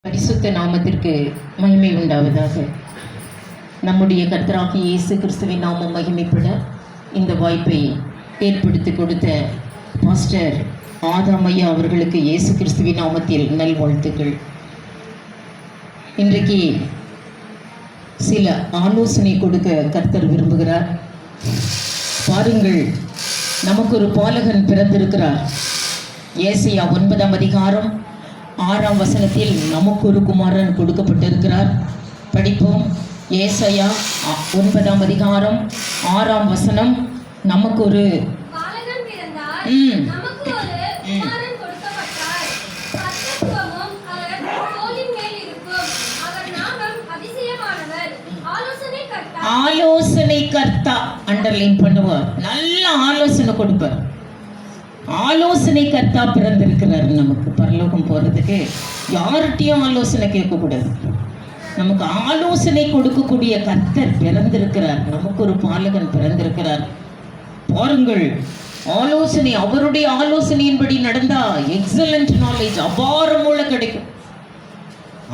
பரிசுத்த நாமத்திற்கு மகிமை உண்டாவதாக. நம்முடைய கர்த்தராகிய இயேசு கிறிஸ்துவின் நாமம் மகிமைப்பட இந்த வாய்ப்பை ஏற்படுத்தி கொடுத்த பாஸ்டர் ஆதாமையா அவர்களுக்கு இயேசு கிறிஸ்துவின் நாமத்தில் நல்வாழ்த்துக்கள். இன்றைக்கு சில ஆலோசனை கொடுக்க கர்த்தர் விரும்புகிறார். பாருங்கள், நமக்கு ஒரு பாலகன் பிறந்திருக்கிறார். ஏசாயா 9ஆம் அதிகாரம் 6ஆம் வசனத்தில் நமக்கு ஒரு குமாரன் கொடுக்கப்பட்டிருக்கிறார். படிப்போம். ஏசாயா 9ஆம் அதிகாரம் 6ஆம் வசனம். நமக்கு ஒரு பாலகன் பிறந்தார், நமக்கு ஒரு குமாரன் கொடுக்கப்பட்டார். கர்த்தத்துவமும் அவர் தோளின் மேல் இருக்கும். அவர் நாமம் அதிசயமானவர், ஆலோசனைக்கர்த்தா. ஆலோசனைக்கர்த்தா அண்டர்லைன் பண்ணுவார். நல்ல ஆலோசனை கொடுப்பார். ஆலோசனை கர்த்தா பிறந்திருக்கிறார். நமக்கு பரலோகம் போகிறதுக்கு யார்கிட்டையும் ஆலோசனை கேட்கக்கூடாது. நமக்கு ஆலோசனை கொடுக்கக்கூடிய கர்த்தர் பிறந்திருக்கிறார். நமக்கு ஒரு பாலகன் பிறந்திருக்கிறார். பாருங்கள், ஆலோசனை, அவருடைய ஆலோசனையின்படி நடந்தா எக்ஸலண்ட் நாலேஜ் அபாரமுள்ள கிடைக்கும்.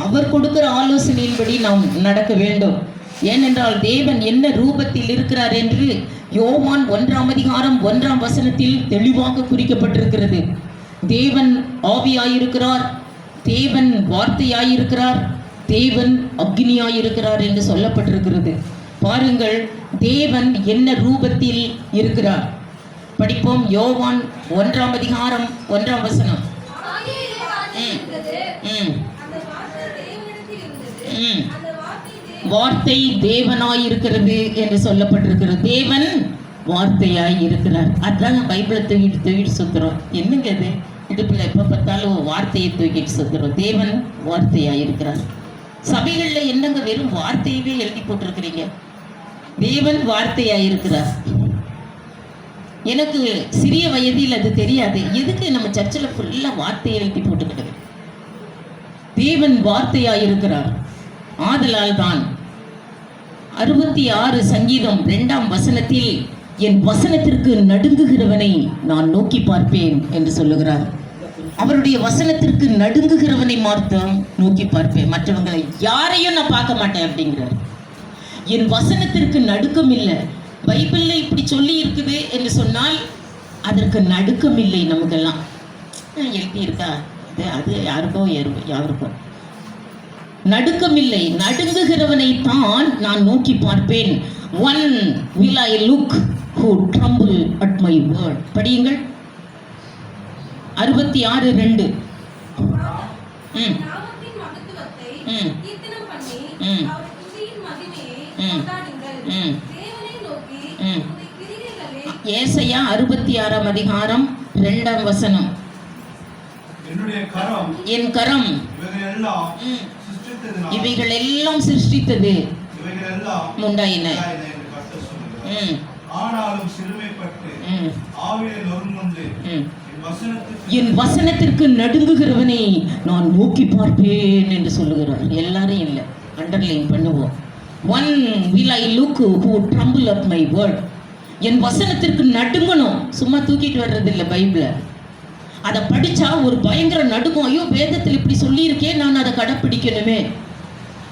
அவர் கொடுக்கிற ஆலோசனையின்படி நாம் நடக்க வேண்டும். ஏனென்றால் தேவன் என்ன ரூபத்தில் இருக்கிறார் என்று யோவான் 1ஆம் அதிகாரம் 1ஆம் வசனத்தில் தெளிவாக குறிக்கப்பட்டிருக்கிறது. தேவன் ஆவியாயிருக்கிறார், தேவன் வார்த்தையாயிருக்கிறார், தேவன் அக்னியாயிருக்கிறார் என்று சொல்லப்பட்டிருக்கிறது. பாருங்கள், தேவன் என்ன ரூபத்தில் இருக்கிறார். படிப்போம். யோவான் 1ஆம் அதிகாரம் 1ஆம் வசனம். ஆதியிலே வார்த்தை இருந்தது, அந்த வார்த்தை தேவனிடத்தில் இருந்தது, அந்த வார்த்தை தேவனாயிருக்கிறது என்று சொல்லப்பட்டிருக்கிறது. தேவன் வார்த்தையாய் இருக்கிறார். அதான் பைபிளை தூக்கிட்டு சுத்துறோம். என்னங்க இது? இடுப்பில் எப்போ பார்த்தாலும் வார்த்தையை தூக்கிட்டு சுத்துறோம். தேவன் வார்த்தையாய் இருக்கிறார். சபைகளில் என்னங்க வெறும் வார்த்தையவே எழுதி போட்டிருக்கிறீங்க? தேவன் வார்த்தையாய் இருக்கிறார். எனக்கு சிறிய வயதில் அது தெரியாது. எதுக்கு நம்ம சர்ச்சில் ஃபுல்லாக வார்த்தையை எழுதி போட்டுக்கிட்டது? தேவன் வார்த்தையாய் இருக்கிறார். ஆதலால் தான் 66 சங்கீதம் 2ஆம் வசனத்தில் என் வசனத்திற்கு நடுங்குகிறவனை நான் நோக்கி பார்ப்பேன் என்று சொல்லுகிறார். அவருடைய வசனத்திற்கு நடுங்குகிறவனை மாத்திரம் நோக்கி பார்ப்பேன், மற்றவங்களை யாரையும் நான் பார்க்க மாட்டேன் அப்படிங்கிறார். என் வசனத்திற்கு நடுக்கம் இல்லை. பைபிளில் இப்படி சொல்லி இருக்குது என்று சொன்னால் அதற்கு நடுக்கம் இல்லை. நமக்கெல்லாம் எழுதி இருக்கா, அது யாருக்கோ நடுக்கம் இல்லை. நடுங்குகிறவனை தான் நான் நோக்கி பார்ப்பேன். One will I look who tremble at my word. படியுங்கள். 66:2. நாமத்தின் மகத்துவத்தை கீர்த்தனம் பண்ணி அவர் துதியின் மகிமையை கொண்டாடுங்கள். தேவனை நோக்கி உம்முடைய கிரியைகளே. ஏசாயா 66ஆம் அதிகாரம் 2ஆம் வசனம். என் கரம் இவைகள் எல்லாம் சிருஷ்டித்தது உண்டாயின. என் வசனத்திற்கு நடுங்குகிறவனை நான் நோக்கி பார்ப்பேன் என்று சொல்லுகிறார். எல்லாரும் இல்லை, அண்டர்லைன் பண்ணுவோம். One will I look who tremble at my word. என் வசனத்திற்கு நடுங்கணும். சும்மா தூக்கிட்டு வர்றது இல்லை. பைபிளை அதை படித்தா ஒரு பயங்கர நடுங்கும். ஐயோ, வேதத்தில் இப்படி சொல்லியிருக்கேன், நான் அதை கடைப்பிடிக்கணுமே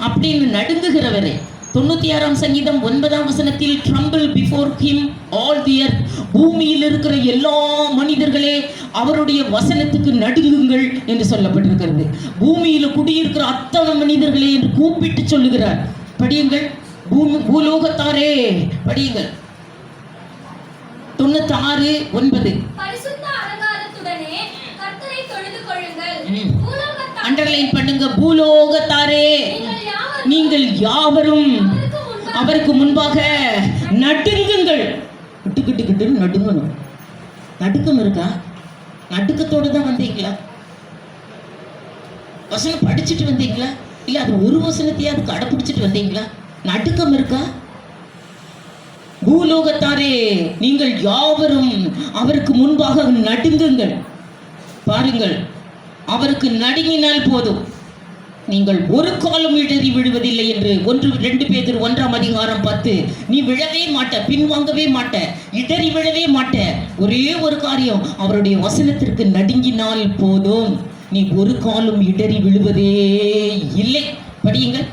அப்படின்னு நடுங்குகிறவரே. 96ஆம் சங்கீதம் 9ஆம் வசனத்தில் tremble before him all the earth. பூமியில் இருக்கிற எல்லா மனிதர்களே அவருடைய வசனத்துக்கு நடுங்குங்கள் என்று சொல்லப்பட்டிருக்கிறது. பூமியில் குடியிருக்கிற அத்தனை மனிதர்களே என்று கூப்பிட்டு சொல்லுகிறார். படியுங்கள். பூலோகத்தாரே படியுங்கள். 96:9. அண்டர்லைன் பண்ணுங்க. பூலோகத்தாரே நீங்கள் யாவரும் அவருக்கு முன்பாக நடுங்குங்கள். விட்டுக்கிட்டு நடுங்கணும். நடுக்கம் இருக்கா? நடுக்கத்தோடு தான் வந்தீங்களா? வசனம் படிச்சுட்டு வந்தீங்களா? இல்லை அது ஒரு வசனத்தையாவது கடைப்பிடிச்சிட்டு வந்தீங்களா? நடுக்கம் இருக்கா? பூலோகத்தாரே நீங்கள் யாவரும் அவருக்கு முன்பாக நடுங்குங்கள். பாருங்கள், அவருக்கு நடுங்கினால் போதும், நீங்கள் ஒரு காலம் இடறி விழுவதில்லை என்று 1-2 பேதுரு 1ஆம் அதிகாரம் 10. நீ விழவே மாட்ட, பின்வாங்கவே மாட்ட, இடறி விழவே மாட்ட. ஒரே ஒரு காரியம், அவருடைய வசனத்திற்கு நடுங்கினால் போதும், நீ ஒரு காலும் இடறி விழுவதே இல்லை. படியுங்கள்.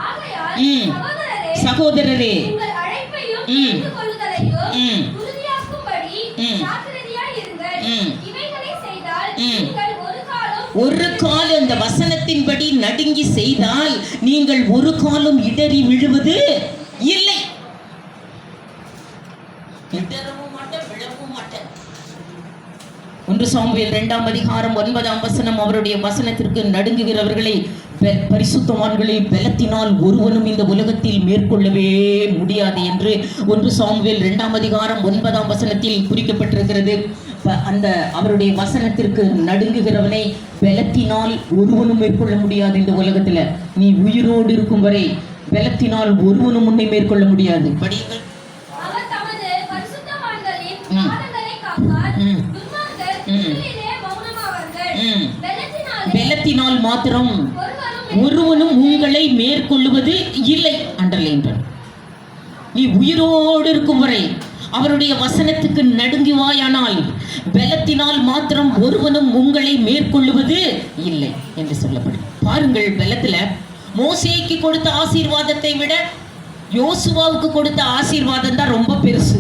ஆகையால் ம். சகோதரரே, சகோதரரே, உங்கள் அழைப்பையும் ம். தெரிந்து கொள்ளுதலையும் ம். உறுதியாக்கும்படி ம். ஜாக்கிரதையாய் இருங்கள். ம். இவைகளை செய்தால் ம். நீங்கள் ஒரு கால் அந்த வசனத்தின்படி நடுங்கி செய்தால் நீங்கள் ஒரு காலும் இடறி விழுவது இல்லை. இடறவும் மாட்டேன், விழவும் மாட்டேன். 1 சாமுவேல் 2ஆம் அதிகாரம் 9ஆம் வசனம், அவருடைய வசனத்திற்கு நடுங்குகிறவர்களை பரிசுத்தவான்களை பலத்தினால் ஒருவனும் இந்த உலகத்தில் மேற்கொள்ளவே முடியாது என்று 1 சாமுவேல் 2ஆம் அதிகாரம் 9ஆம் வசனத்தில் குறிக்கப்பட்டிருக்கிறது. அந்த அவருடைய வசனத்திற்கு நடுங்குகிறவனை பலத்தினால் ஒருவனும் மேற்கொள்ள முடியாது. இந்த உலகத்துல நீ உயிரோடு இருக்கும் வரை பலத்தினால் ஒருவனும் உன்னை மேற்கொள்ள முடியாது. படியுங்கள். அவர் தமது பரிசுத்தவான்களின் ம். பாதங்களை காப்பார். ம். துன்மார்க்கர் ம். இருளிலே மௌனமாவார்கள். ம். பலத்தினாலே பலத்தினால் மாத்திரம் ஒருவரும் ஒருவனும் உங்களை மேற்கொள்ளுவது இல்லை. அண்டர்லைன். நீ உயிரோடு இருக்கும் வரை அவருடைய வசனத்துக்கு நடுங்குவாயானால் பலத்தினால் மாத்திரம் ஒருவனும் உங்களை மேற்கொள்ளுவது இல்லை என்று சொல்லப்படும். பாருங்கள், பலத்துல மோசேக்கு கொடுத்த ஆசீர்வாதத்தை விட யோசுவாவுக்கு கொடுத்த ஆசீர்வாதம் தான் ரொம்ப பெருசு.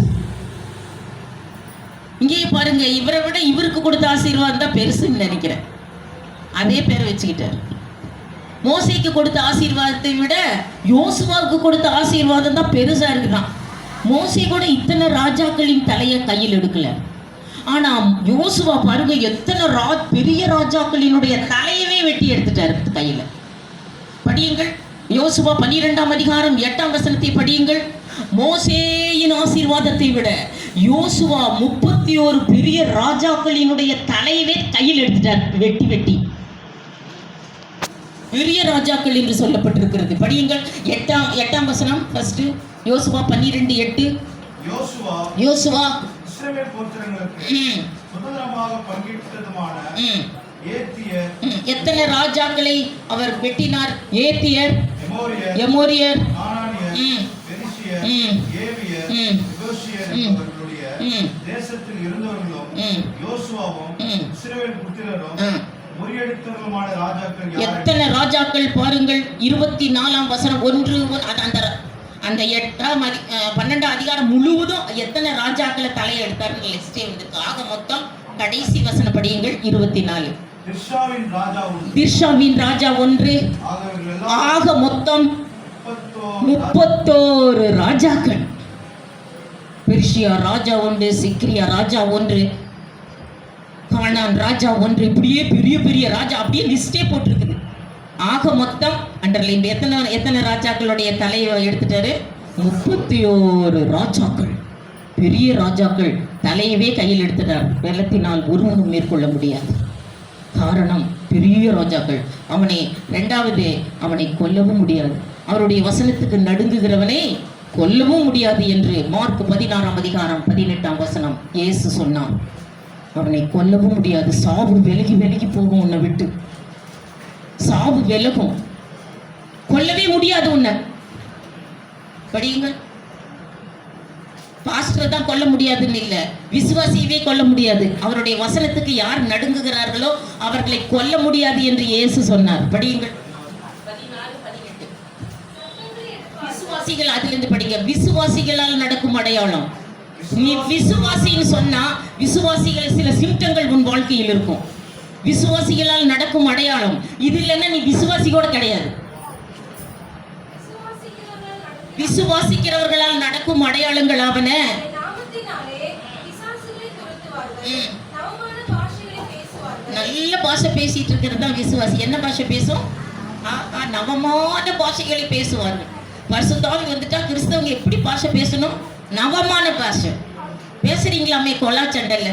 இங்கே பாருங்க, இவரை விட இவருக்கு கொடுத்த ஆசீர்வாதம் தான் பெருசுன்னு நினைக்கிறேன். அதே பேரை வச்சுக்கிட்டார். மோசேக்கு கொடுத்த ஆசீர்வாதத்தை விட யோசுவாவுக்கு கொடுத்த ஆசீர்வாதம் தான் பெருசா இருக்குதான். மோசே கூட இத்தனை ராஜாக்களின் தலையை கையில் எடுக்கல. ஆனா யோசுவா பாருங்க, எத்தனை பெரிய ராஜாக்களினுடைய தலையவே வெட்டி எடுத்துட்டாரு கையில. படியுங்கள். யோசுவா 12ஆம் அதிகாரம் 8ஆம் வசனத்தை படியுங்கள். மோசேயின் ஆசீர்வாதத்தை விட யோசுவா 31 பெரிய ராஜாக்களினுடைய தலையவே கையில் எடுத்துட்டார், வெட்டி வெட்டி. பெரிய ராஜாக்கள் என்று சொல்லப்பட்டிருக்கிறது. படியுங்கள். 8ஆம் வசனம். ஃபர்ஸ்ட் யோசுவா 12:8. யோசுவா இஸ்ரவேல் கோத்திரங்களுக்கு சுதந்திரமாக பங்கிட்டதுமான ஏத்தியர், எத்தனை ராஜாக்களை அவர் வெட்டினார்? ஏத்தியர், எமோரியர், கானானியர், பெரிசியர், ஏவியர், எபூசியர் என்பவர்களுடைய தேசத்தில் இருந்தவர்களும் யோசுவாவும் இஸ்ரவேல் புத்திரரும் முறியடித்தவர்களுமான ராஜாக்கள் யார்? எத்தனை ராஜாக்கள் பாருங்கள். 24ஆம் வசனம் 1 அந்த 12ஆம் அதிகாரம் முழுவதும் எத்தனை ராஜாக்களை தலையை எடுத்தாருன்னு லிஸ்டே வந்திருக்கு. ஆக மொத்தம் கடைசி வசனம் படியுங்கள். 24. திர்ஷாவின் ராஜா 1. ஆக மொத்தம் 31 ராஜாக்கள். பெர்ஷியா ராஜா 1, சிக்ரியா ராஜா 1, கானான் ராஜா 1, இப்படியே பெரிய பெரிய ராஜா அப்படியே லிஸ்டே போட்டிருக்குது. ஆக மொத்தம் அண்டர்லைன் எத்தனை ராஜாக்களுடைய தலையை எடுத்துட்டாரு? 31 ராஜாக்கள், பெரிய ராஜாக்கள் தலையவே கையில் எடுத்துட்டார். வெள்ளத்தினால் ஒருவனும் மேற்கொள்ள முடியாது. காரணம், பெரிய ராஜாக்கள். அவனை கொல்லவும் முடியாது. அவருடைய வசனத்துக்கு நடுங்குகிறவனை கொல்லவும் முடியாது என்று மார்க் 16ஆம் அதிகாரம் 18ஆம் வசனம் இயேசு சொன்னார். அவனை கொல்லவும் முடியாது. சாவு விலகி விலகி போகும், உன்னை விட்டு சாவு விலகும். கொல்லவே முடியாது உன்னை. படியுங்கள். பாஸ்டர் தான் கொல்ல முடியாதுன்னு இல்லை, விசுவாசியவே கொல்ல முடியாது. அவருடைய வசனத்துக்கு யார் நடுங்குகிறார்களோ அவர்களை கொல்ல முடியாது என்று இயேசு சொன்னார். படியுங்கள். 14-18. விசுவாசிகள், அதிலிருந்து படிங்க. விசுவாசிகளால் நடக்கும் அடையாளம். நீ விசுவாசின்னு சொன்னா விசுவாசிகள் சில சிம்டங்கள் உன் வாழ்க்கையில் இருக்கும். விசுவாசிகளால் நடக்கும் அடையாளம் இது இல்லைன்னா நீ விசுவாசி கூட கிடையாது. விசுவாசிக்கிறவர்களால் நடக்கும் அடையாளங்கள் ஆவன. நல்ல பாஷை பேசிட்டு இருக்கிறது தான் விசுவாசி. என்ன பாஷை பேசும்? நவமான பாஷைகளை பேசுவார்கள். பரிசுத்தாவி வந்துட்டா கிறிஸ்தவங்க எப்படி பாஷை பேசணும்? நவமான பாஷை பேசுறீங்களாமே. கொல்லாச்சண்டையில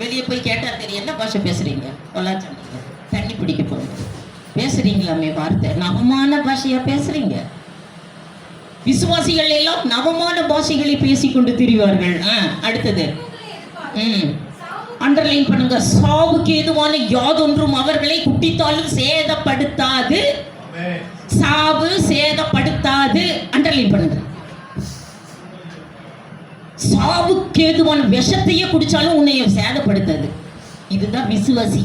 வெளியே போய் கேட்டா தெரியும் என்ன பாஷை பேசுறீங்க. கொல்லாச்சண்டையில தண்ணி பிடிக்க போகுது பேசுறீங்களாமே வார்த்தை. நவமான பாஷையா பேசுறீங்க. விசுவாசிகள் எல்லாம் நவமான பாஷைகளை பேசிக்கொண்டு திரிவார்கள். அடுத்தது அண்டர்லைன் பண்ணுங்க. சாவுக்கு ஏதுவான யாதொன்றும் அவர்களை குட்டித்தாலும் சேதப்படுத்தாது. சாவு சேதப்படுத்தாது. அண்டர்லைன் பண்ணுங்க. சாவுக்கு ஏதுவான விஷத்தையே குடிச்சாலும் உன்னை சேதப்படுத்தாது. இதுதான் விசுவாசி.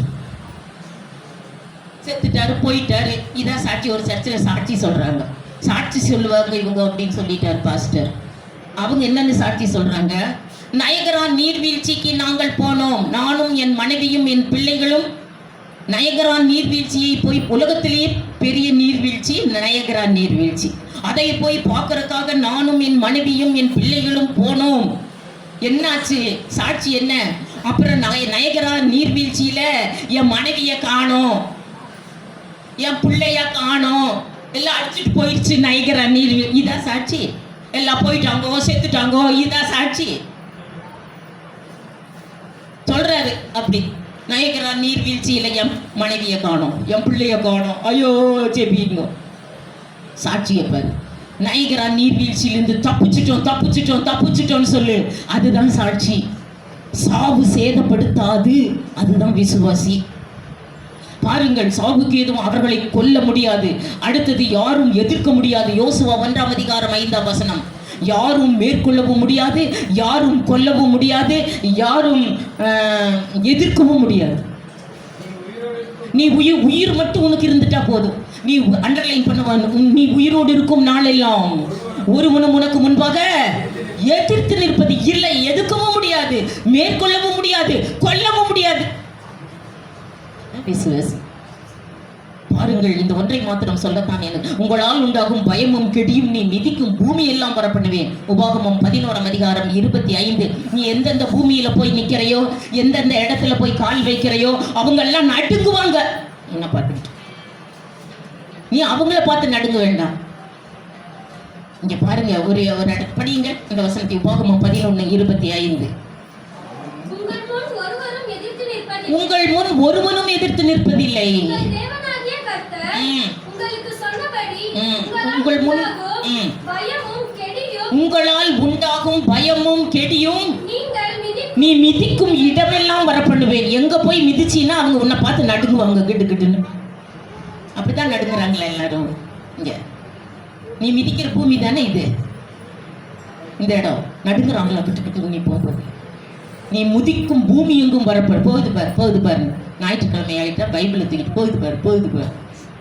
செத்துட்டாரு, போயிட்டாரு. இதான் சாட்சி. ஒரு சர்ச்சில் சாட்சி சொல்றாங்க. சாட்சி சொல்லுவாங்க இவங்க அப்படின்னு சொல்லிட்டாரு பாஸ்டர். அவங்க என்னன்னு சாட்சி சொல்றாங்க? நயகரா நீர்வீழ்ச்சிக்கு நாங்கள் போனோம், நானும் என் மனைவியும் என் பிள்ளைகளும். நயகரா நீர்வீழ்ச்சியை போய், உலகத்திலேயே பெரிய நீர்வீழ்ச்சி நயகரா நீர்வீழ்ச்சி, அதை போய் பார்க்கறதுக்காக நானும் என் மனைவியும் என் பிள்ளைகளும் போனோம். என்னாச்சு? சாட்சி என்ன? அப்புறம் நயகரா நீர்வீழ்ச்சியில என் மனைவிய காணோம், என் பிள்ளைய காணோம், எல்லாம் அடிச்சுட்டு போயிடுச்சு நயகரா நீர்வீழ்ச்சி. இதான் சாட்சி. எல்லாம் போயிட்டாங்கோ, செத்துட்டாங்கோ. இதான் சாட்சி சொல்றாரு. அப்படி நயகரா நீர்வீழ்ச்சியில என் மனைவிய காணோம், என் பிள்ளைய காணோம், ஐயோ ஜெபிங்க. சாட்சியை பாரு. நயகரா நீர்வீழ்ச்சியிலிருந்து தப்பிச்சிட்டோம்னு சொல்லு, அதுதான் சாட்சி. சாவு சேதப்படுத்தாது, அதுதான் விசுவாசி. பாருங்கள், சாவுக்கு எதுவும் அவர்களை கொல்ல முடியாது. அடுத்தது, யாரும் எதிர்க்க முடியாது. யோசுவா 1:5 யாரும் மேற்கொள்ளவும் முடியாது, யாரும் கொல்லவும் முடியாது, யாரும் எதிர்க்கவும் முடியாது. நீ உயிர் மட்டும் உனக்கு இருந்துட்டா போதும். நீ அண்டர்லைன் பண்ணுவான், நீ உயிரோடு இருக்கும் நாளெல்லாம் ஒருவனும் உனக்கு முன்பாக எதிர்த்து நிற்பது இல்லை. எதுக்கவும் முடியாது, மேற்கொள்ளவும் முடியாது, கொல்லவும் முடியாது. பாருங்கள், இந்த ஒன்றை மாத்திரம் சொல்லத்தான் எனக்கு. உங்களால் உண்டாகும் பயமும் கெடியும் நீ மிதிக்கும் பூமி எல்லாம் வரப்பண்ணுவேன். உபாகமம் 11:25. நீ எந்தெந்த பூமியில போய் நிக்கிறையோ, எந்தெந்த இடத்துல போய் கால் வைக்கிறையோ, அவங்க எல்லாம் நடுங்குவாங்க. என்ன பார்த்துக்கிட்டு நீ அவங்கள பார்த்து நடுங்க வேண்டாம். இங்க பாருங்க, ஒரு படிங்க இந்த வசனத்தை. உபாகமம் 11:25. உங்கள் முன் ஒருவனும் எதிர்த்து நிற்பதில்லை. உங்களால் உண்டாகும் பயமும் கெடியும் நீ மிதிக்கும் இடமெல்லாம் வரப்பண்ணுவேன். எங்க போய் மிதிச்சின்னா அவங்க உன்னை பார்த்து நடுங்குவாங்க, கிட்டுன்னு. அப்படித்தான் நடுங்குறாங்களா எல்லாரும்? இங்க நீ மிதிக்கிற பூமி தானே இது, இந்த இடம். நடுங்குறாங்களா கிட்டு? நீ போகும்போது நீ முதிக்கும் பூமி எங்கும் போகுது பாரு. ஞாயிற்றுக்கிழமை ஆகிட்டா பைபிளை தூக்கிட்டு போகுது பாரு.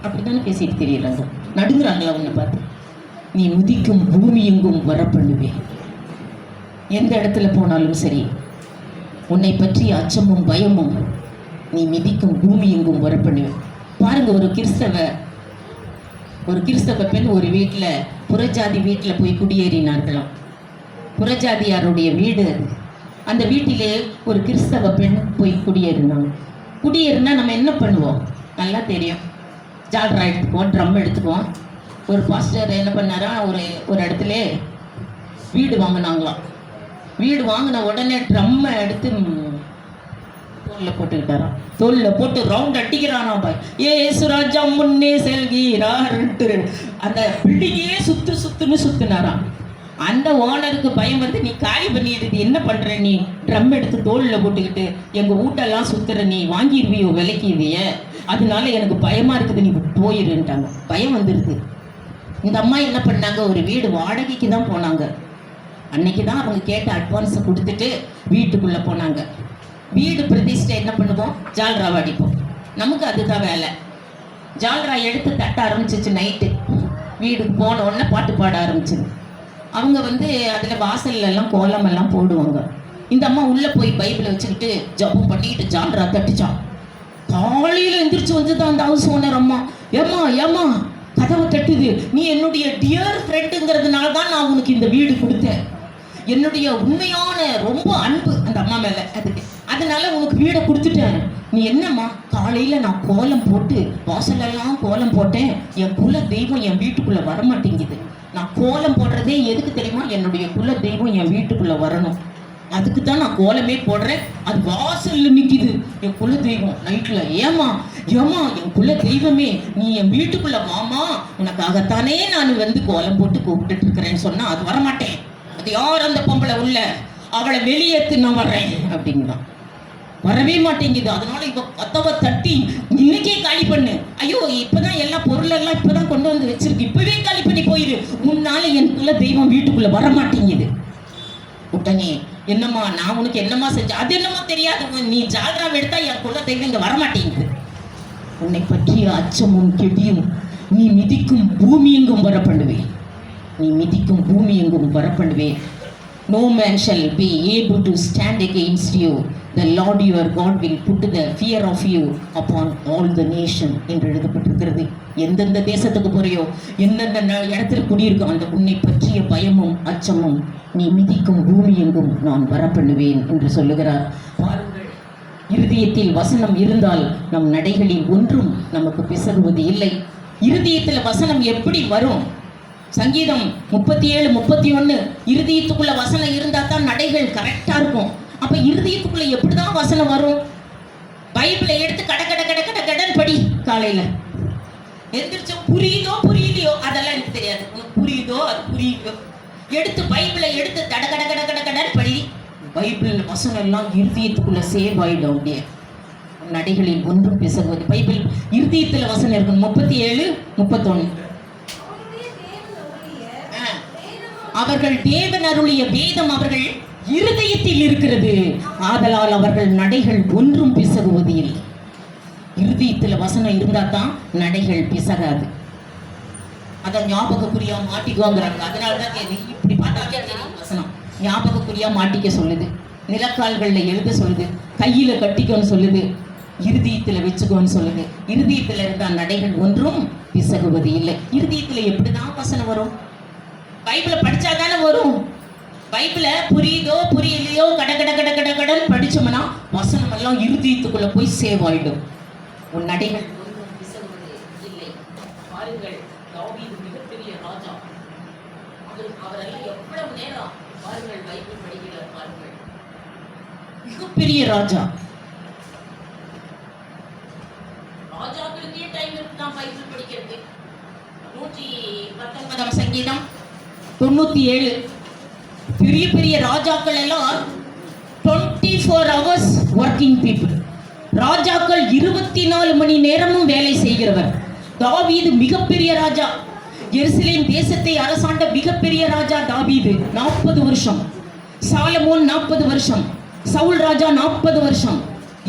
அப்படித்தானே பேசிட்டு தெரியறாங்க. நடுங்குறாங்களா உன்னை பார்த்து? நீ முதிக்கும் பூமி எங்கும் வரப்பண்ணுவேன். எந்த இடத்துல போனாலும் சரி, உன்னை பற்றி அச்சமும் பயமும் நீ மிதிக்கும் பூமி எங்கும் வரப்பண்ணுவேன். பாருங்க, ஒரு கிறிஸ்தவ பெண் ஒரு வீட்டில், புறஜாதி வீட்டில் போய் குடியேறினார்களாம். புறஜாதியாருடைய வீடு அது. அந்த வீட்டிலே ஒரு கிறிஸ்தவ பெண் போய் குடியேறினா நம்ம என்ன பண்ணுவோம் நல்லா தெரியும். ஜால்ரா எடுத்துக்குவோம், ட்ரம் எடுத்துக்குவோம். ஒரு பாஸ்டர் என்ன பண்ணாரா, ஒரு இடத்துல வீடு வாங்கினாங்களாம். வீடு வாங்கின உடனே ட்ரம்மை எடுத்து தோளில் போட்டுக்கிட்டாராம். தோளில் போட்டு ரவுண்ட் அடிக்கிறானா பாய். ஏசுராஜா முன்னே செல்கிறார்ட்டு அந்த பில்டிங்கே சுத்துனாராம். அந்த ஓனருக்கு பயம் வந்து, நீ காலி பண்ணிடுது, என்ன பண்ற நீ? ட்ரம் எடுத்து தோளில் போட்டுக்கிட்டு எங்க வீட்டெல்லாம் சுத்துற, நீ வாங்கிடுவியோ, விலைக்குவிய, அதனால எனக்கு பயமா இருக்குது, நீ போயிருன்ட்டாங்க. பயம் வந்துருது. இந்த அம்மா என்ன பண்ணாங்க, ஒரு வீடு வாடகைக்கு தான் போனாங்க. அன்னைக்கு தான் அவங்க கேட்ட அட்வான்ஸை கொடுத்துட்டு வீட்டுக்குள்ள போனாங்க. வீடு பிரதிஷ்டை என்ன பண்ணுவோம், ஜால்ரா அடிப்போம். நமக்கு அதுதான் வேலை. ஜால்ரா எடுத்து தட்ட ஆரம்பிச்சிச்சு. நைட்டு வீடுக்கு போன உடனே பாட்டு பாட ஆரம்பிச்சுது. அவங்க வந்து அதில் வாசல்லாம் கோலமெல்லாம் போடுவாங்க. இந்த அம்மா உள்ளே போய் பைபிளை வச்சுக்கிட்டு ஜபம் பண்ணிக்கிட்டு ஜால்ரா தட்டுச்சான். காலையில் எந்திரிச்சு வந்து தான் அந்த ஹவுஸ் ஓனர் அம்மா, ஏம்மா கதவை தட்டுது, நீ என்னுடைய டியர் ஃப்ரெண்டுங்கிறதுனால தான் நான் உனக்கு இந்த வீடு கொடுத்தேன். என்னுடைய உண்மையான ரொம்ப அன்பு அந்த அம்மா மேலே, அதனால உனக்கு வீடை கொடுத்துட்டேன். நீ என்னம்மா, காலையில் நான் கோலம் போட்டு வாசலெல்லாம் கோலம் போட்டேன், என் குல தெய்வம் என் வீட்டுக்குள்ளே வரமாட்டேங்குது. நான் கோலம் போடுறதே எதுக்கு தெரியுமா, என்னுடைய குல தெய்வம் என் வீட்டுக்குள்ளே வரணும், அதுக்கு தான் நான் கோலமே போடுறேன். அது வாசல்ல நிற்கிது என் குல தெய்வம் நைட்டில். ஏமா என் குல தெய்வமே, நீ என் வீட்டுக்குள்ளே வாமா, உனக்காகத்தானே நான் வந்து கோலம் போட்டு கூப்பிட்டுட்டு இருக்கிறேன்னு சொன்னால் அது வரமாட்டேன். அது யார் அந்த பொம்பளை உள்ள, அவளை வெளியேற்று நான் வர்றேன் அப்படிங்கிறான். வரவே மாட்டேங்குது. அதனால இப்போ கதவை தட்டி இன்னைக்கே காலி பண்ணு. ஐயோ, இப்பதான் எல்லா பொருளெல்லாம் இப்பதான் கொண்டு வந்து வச்சிருக்கு, இப்பவே காலி பண்ணி போயிரு, முன்னால எனக்குள்ள தெய்வம் வீட்டுக்குள்ள வர மாட்டேங்குது. உடனே, என்னம்மா நான் உனக்கு என்னம்மா செஞ்சேன்? அது என்னமோ தெரியாது, நீ ஜால்ரா எடுத்தா என் குல தெய்வம் இங்க வரமாட்டேங்குது. உன்னை பற்றிய அச்சமும் கெடியும் நீ மிதிக்கும் பூமி எங்கும் வர பண்ணுவேன். நீ மிதிக்கும் பூமி எங்கும் வர பண்ணுவேன். No man shall be able to stand against you. The Lord your God will put the fear of you upon all the nation என்று எழுதப்பட்டிருக்கிறது. எந்தெந்த தேசத்துக்கு போறியோ, எந்தெந்த இடத்துல குடியிருக்கோ, அந்த உன்னை பற்றிய பயமும் அச்சமும் நீ மிதிக்கும் பூமி எங்கும் நான் வர பண்ணுவேன் என்று சொல்லுகிறார். பாருங்கள், இருதயத்தில் வசனம் இருந்தால் நம் நடைகளில் ஒன்றும் நமக்கு பிசகுவது இல்லை. இருதயத்தில் வசனம் எப்படி வரும்? சங்கீதம் 37, 31 இருதயத்துக்குள்ள வசனம் இருந்தா தான் நடைகள் கரெக்டா இருக்கும். அப்ப இருதயத்துக்குள்ள எப்படிதான் வசனம் வரும்? பைபிளை எடுத்து கட கட கட கட கடன் படி. காலையில எந்திரிச்சோம், புரியுதோ புரியலையோ அதெல்லாம் எனக்கு தெரியாது. உனக்கு புரியுதோ அது புரியுதோ, எடுத்து பைபிளை எடுத்து தட கட கட கட கடன் படி. பைபிள் வசனம் எல்லாம் இருதயத்துக்குள்ள சேவ் ஆயிடும். அப்படியே நடைகளில் ஒன்றும் பிசகுவது. பைபிள் இருதயத்துல வசனம் இருக்கும். 37, 31 அவர்கள் தேவன் அருளிய வேதம் அவர்கள் இருதயத்தில் இருக்கிறது, ஆதலால் அவர்கள் நடைகள் ஒன்றும் பிசகுவது இல்லை. இருதயத்தில் வசனம் இருந்தா தான் நடைகள் பிசகாது. அதை ஞாபகக்குறியா மாட்டிக்குவாங்கிறாங்க. அதனாலதான் இப்படி பார்த்தாலே வசனம் ஞாபகக்குறியா மாட்டிக்க சொல்லுது, நிலக்கால்கள்ல எழுத சொல்லுது, கையில கட்டிக்கோன்னு சொல்லுது, இருதயத்துல வச்சுக்கோன்னு சொல்லுது. இருதயத்துல இருந்தா நடைகள் ஒன்றும் பிசகுவது இல்லை. இருதயத்துல எப்படிதான் வசனம் வரும்? பைபிளை படிச்சாதானே வரும். பைபிளை புரியுதோ புரியலையோ கட கட கட கட கடன் படிச்சோம்னா வசனம் எல்லாம் இருதயத்துக்குள்ள போய் சேவ் ஆயிடும். உன் நடைகள் ஒன்றும் பிசகுவது இல்லை. பாருங்கள், தாவீது மிகப்பெரிய ராஜா. அவரெல்லாம் எவ்வளவு நேரம் பாருங்கள் பைபிள் படிக்கிறார். பாருங்கள், மிகப்பெரிய ராஜா. ராஜாக்களுக்கே டைம் இருக்குதான் பைபிள் படிக்கிறது. 119 சங்கீதம் 97 பெரிய பெரிய ராஜாக்கள் எல்லாம் 24 hours ஒர்க்கிங் பீப்புள். ராஜாக்கள் 24 மணி நேரமும் வேலை செய்கிறவர். தாவீது மிகப்பெரிய ராஜா. எருசலேம் தேசத்தை அரசாண்ட மிகப்பெரிய ராஜா தாவீது. 40 வருஷம். சாலமோன் 40 வருஷம். சவுல் ராஜா 40 வருஷம்.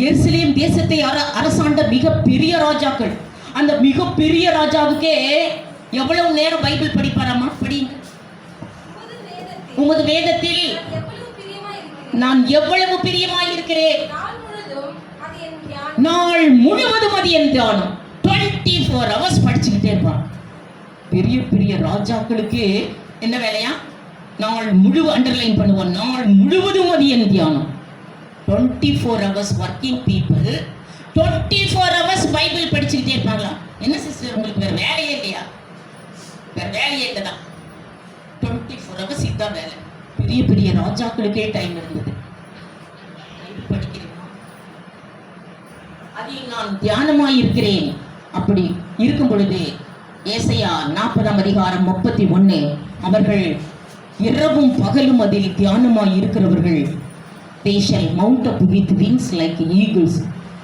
எருசலேம் தேசத்தை அரசாண்ட மிகப்பெரிய ராஜாக்கள். அந்த மிகப்பெரிய ராஜாவுக்கே எவ்வளவு நேரம் பைபிள் படிப்பாராமா? படிங்க. உமது வேதத்தில் நான் எவ்வளவு பிரியமாயிருக்கிறேன். நாள் முழுவதும் அது என் தியானம். 24 hours படிச்சுக்கிட்டே இருப்பான். பெரிய பெரிய ராஜாக்களுக்கு என்ன வேலையா? நாள் முழுவதும் அண்டர்லைன் பண்ணுவோம். நாள் முழுவதும் அது என் தியானம். 24 hours working people 24 hours Bible படிச்சுக்கிட்டே இருப்பாங்களா? என்ன சிஸ்டர், உங்களுக்கு வேற வேலையே இல்லையா? வேற வேலையே இல்லைதான். 24 hours இதான் வேலை. பெரிய பெரிய ராஜாக்களுக்கே டைம் இருந்தது. படிக்கிறேன், அதில் நான் தியானமாய் இருக்கிறேன். அப்படி இருக்கும் பொழுது ஏசாயா 40 அதிகாரம் 31 அவர்கள் இரவும் பகலும் அதில் தியானமாய் இருக்கிறவர்கள் they shall mount up with wings like eagles.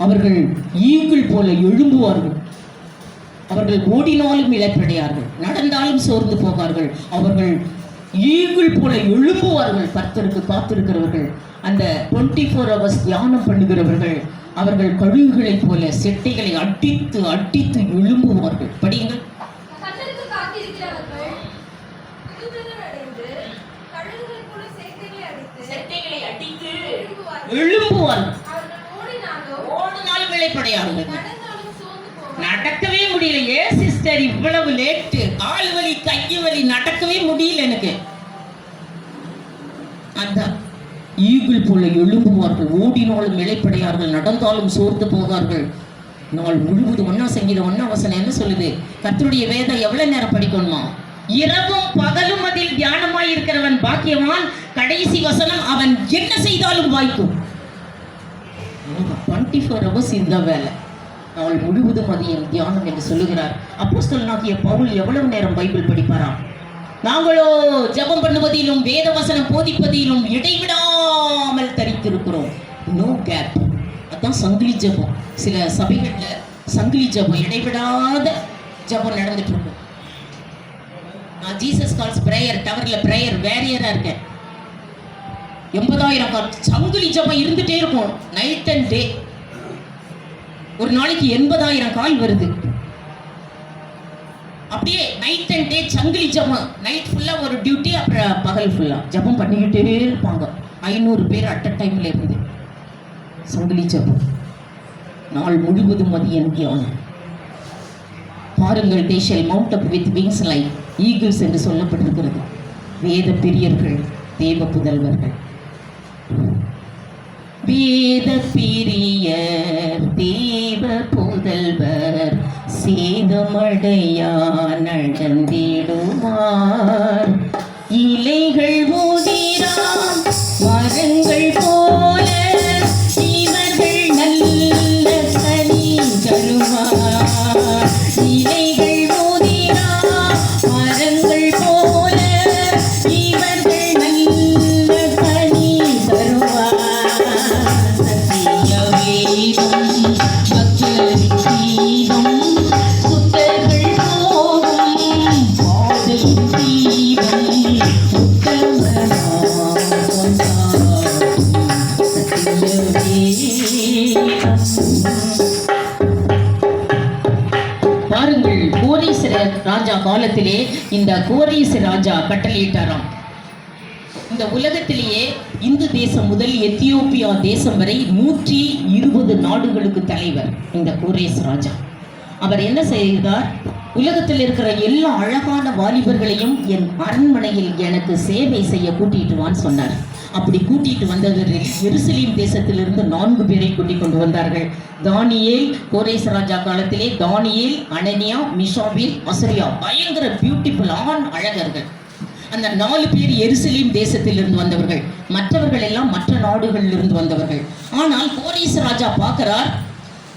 அவர்கள் ஈகிள் போல எழும்புவார்கள். அவர்கள் ஓடினாலும் இளைப்படையார்கள், நடந்தாலும் சோர்ந்து போவார்கள். அவர்கள் ஈகிள் போல எழும்புவார்கள். கர்த்தருக்கு காத்திருக்கிறவர்கள், அந்த 24 hours தியானம் பண்ணுகிறவர்கள், அவர்கள் கழுகுகளைப் போல செட்டைகளை அடித்து அடித்து எழும்புவார்கள். படியுங்கள். எழும்புவார்கள். ஓடினாலும் இளைப்படையார்கள். நடக்கவே முடியல. ஏ சிஸ்டர், இவ்வளவு லேட்டு, கால் வலி கை வலி, நடக்கவே முடியல எனக்கு. அதான் ஈகிள் போல எழும்புவார்கள், ஓடினாலும் இளைப்படையார்கள், நடந்தாலும் சோர்ந்து போவார்கள். நாள் முழுவதும். 1 சங்கீதம் 1 வசனம் என்ன சொல்லுது? கர்த்தருடைய வேதம் எவ்வளவு நேரம் படிக்கணுமா? இரவும் பகலும் அதில் தியானமாய் இருக்கிறவன் பாக்கியவான். கடைசி வசனம், அவன் என்ன செய்தாலும் வாய்க்கும். 24 hours இந்த வேலை. நாள் முழுவதும் அது என் தியானம் என்று சொல்லுகிறார். அப்போஸ்தலனாகிய பவுல் எவ்வளவு நேரம் பைபிள் படிப்பாராம்? நாங்களோ ஜெபம் பண்ணுவதிலும் வேத வசனம் போதிப்பதிலும் இடைவிடாமல் தரித்திருக்கிறோம். No gap. அதான் சங்கிலி ஜெபம். சில சபைகள்ல சங்கிலி ஜெபம், இடைவிடாத ஜெபம் நடந்துட்டு இருக்கும். நான் ஜீசஸ் கால்ஸ் பிரேயர் டவர்ல பிரேயர் வேரியரா இருக்கேன். 80,000 சங்கிலி ஜெபம் இருந்துட்டே இருக்கும், நைட் அண்ட் டே. ஒரு நாளைக்கு 80,000 கால் வருது. அப்படியே நைட் அண்ட் டே சங்கிலி ஜபம். நைட் ஃபுல்லா ஒரு டியூட்டி, அப்புறம் பகல் ஃபுல்லா ஜபம் பண்ணிக்கிட்டே இருப்பாங்க. 500 பேர் அட் அ டைம்ல இருந்து சங்கிலி ஜபம். நாள் முழுவதும் அது என் தியானம். பாருங்கள், they shall mount up with wings like eagles என்று சொல்லப்பட்டிருக்கிறது. வேத பிரியர்கள், தேவ புதல்வர்கள், வேத பிரியர், தேவ புதல்வர், சேதமடையா நடந்திடுவார். இலைகள் ஊதிரா மரங்கள் போல இவர்கள் நல்ல கனி தருவார். இலைகள் ஊதிரா மரங்கள் போல இவர்கள் நல்ல கனி தருவார். சத்திய வேதம் பக்தரின் தீபம், சுத்தர்கள் போகும் பாதையின் தீபம், உத்தமனாம் கொண்டாடும் சத்திய வேதம். பாருங்கள், கோரேசு ராஜா காலத்திலே இந்த கோரேசு ராஜா கட்டளையிட்டாராம், இந்த உலகத்திலேயே இந்து தேசம் முதல் எத்தியோப்பியா தேசம் வரை 120 நாடுகளுக்கு தலைவர் இந்த கோரேசு ராஜா. அவர் என்ன செய்தார்? உலகத்தில் இருக்கிற எல்லா அழகான வாலிபர்களையும் என் அரண்மனையில் எனக்கு சேவை செய்ய கூட்டிட்டு வான்னு சொன்னார். அப்படி கூட்டிட்டு வந்தவர்கள் எருசலேம் தேசத்திலிருந்து 4 பேரை கூட்டிக் கொண்டு வந்தார்கள். தானியேல், கோரேசு ராஜா காலத்திலே தானியேல், அனனியா, மிஷாவேல், அசரியா, பயங்கர பியூட்டிஃபுல் ஆண் அழகர்கள். அந்த 4 பேர் எருசலேம் தேசத்திலிருந்து வந்தவர்கள். மற்றவர்கள் எல்லாம் மற்ற நாடுகளில் இருந்து வந்தவர்கள். ஆனால் கோரேசு ராஜா பார்க்கிறார்,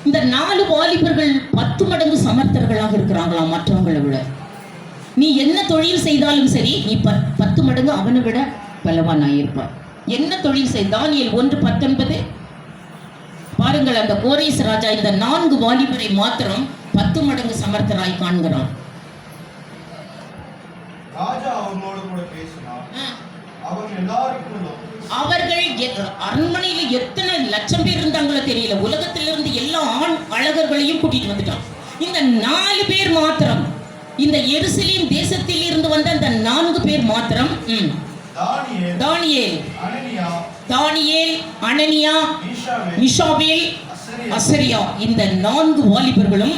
இந்த 4 வாலிபர்கள் 10 மடங்கு சமர்த்தர்களாக இருக்கிறாங்களாம் மற்றவங்களை விட. நீ என்ன தொழில் செய்தாலும் சரி, நீ 10 மடங்கு அவனை விட பலவானாயிருப்பார். என்ன தொழில் செய்? தானியேல் 1:19. பாருங்கள், அந்த கோரேசு ராஜா இந்த 4 வாலிபரை மாத்திரம் 10 மடங்கு சமர்த்தராய் காண்கிறான். ராஜா அவர்களோடு கூட பேசினார். அவர்கள் எல்லாருக்குள்ளும் அவர்கள் அரண்மனையில எத்தனை லட்சம் பேர் இருந்தாங்களோ தெரியல, உலகத்திலிருந்து எல்லா ஆண் அழகர்களையும் கூட்டிட்டு வந்துட்டான். இந்த 4 பேர் மாத்திரம், இந்த எருசலேம் தேசத்தில் இருந்து வந்த அந்த 4 பேர் மாத்திரம், தானியேல், அனனியா, மிஷாவேல், அசரியா, இந்த 4 வாலிபர்களும்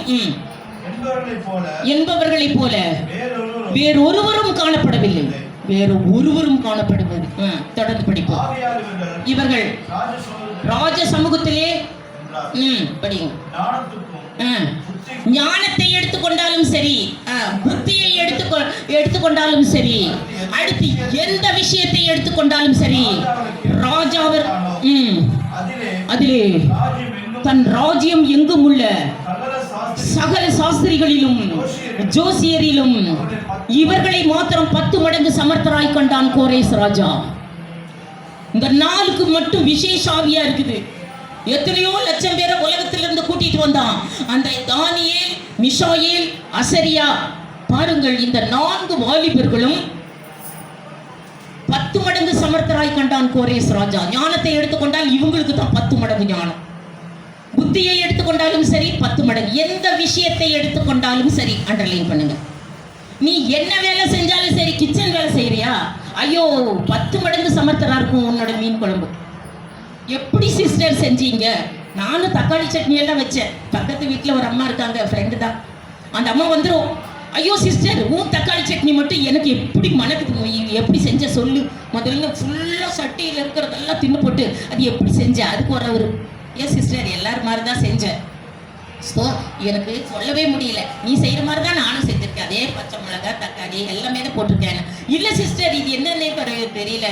என்பவர்களைப் போல வேறொருவரும் காணப்படவில்லை. வேறு ஒருவரும் காணப்படுவது. தொடர்ந்து படிப்போம். இவர்கள் ராஜ சமூகத்திலே ஞானத்தை எடுத்துக்கொண்டாலும் சரி, புத்தியை எடுத்துக்கொண்டாலும் சரி, அடுத்து எந்த விஷயத்தை எடுத்துக்கொண்டாலும் சரி, ராஜாவர் அதிலே தன் ராஜ்யம் எங்கும் உள்ள சகல சாஸ்திரிகளிலும் ஜோசியரிலும் இவர்களை மாத்திரம் 10 மடங்கு சமர்த்தராய் கண்டான் கோரேசு ராஜா. இந்த 4க்கு மட்டும் விசேஷ ஆவியா இருக்குது. எத்தனையோ லட்சம் பேரை உலகத்திலிருந்து கூட்டிட்டு வந்தான். அந்த தானியேல், மிஷாயேல், அசரியா, பாருங்கள், இந்த 4 வாலிபர்களும் 10 மடங்கு சமர்த்தராய் கண்டான் கோரேசு ராஜா. ஞானத்தை எடுத்துக்கொண்டால் இவங்களுக்கு தான் 10 மடங்கு ஞானம். புத்தியை எடுத்துக்கொண்டாலும் சரி 10 மடங்கு. எந்த விஷயத்தை எடுத்துக்கொண்டாலும் சரி, அண்டர்லைன் பண்ணுங்க. நீ என்ன வேலை செஞ்சாலும் சரி, கிச்சன் வேலை செய்யறியா, ஐயோ 10 மடங்கு சமர்த்தரா இருக்கும் உன்னோட மீன் குழம்பு. எப்படி சிஸ்டர் செஞ்சீங்க? நானும் தக்காளி சட்னி எல்லாம் வச்சேன். பக்கத்து வீட்டில் ஒரு அம்மா இருக்காங்க, ஃப்ரெண்டு தான். அந்த அம்மா வந்துடும், ஐயோ சிஸ்டர் உன் தக்காளி சட்னி மட்டும் எனக்கு எப்படி மணக்குது, எப்படி செஞ்ச சொல்லு. முதல்ல ஃபுல்லாக சட்டியில் இருக்கிறதெல்லாம் தின்னு போட்டு அது எப்படி செஞ்ச, அதுக்கு ஒரு ஏன் சிஸ்டர் எல்லாரும் மாதிரி தான் செஞ்சேன். ஸோ எனக்கு சொல்லவே முடியல, நீ செய்கிற மாதிரி தான் நானும் செஞ்சுருக்கேன். அதே பச்சை மிளகாய், தக்காளி எல்லாமே தான் போட்டிருக்கேன். இல்லை சிஸ்டர் இது என்னன்னே தெரியல,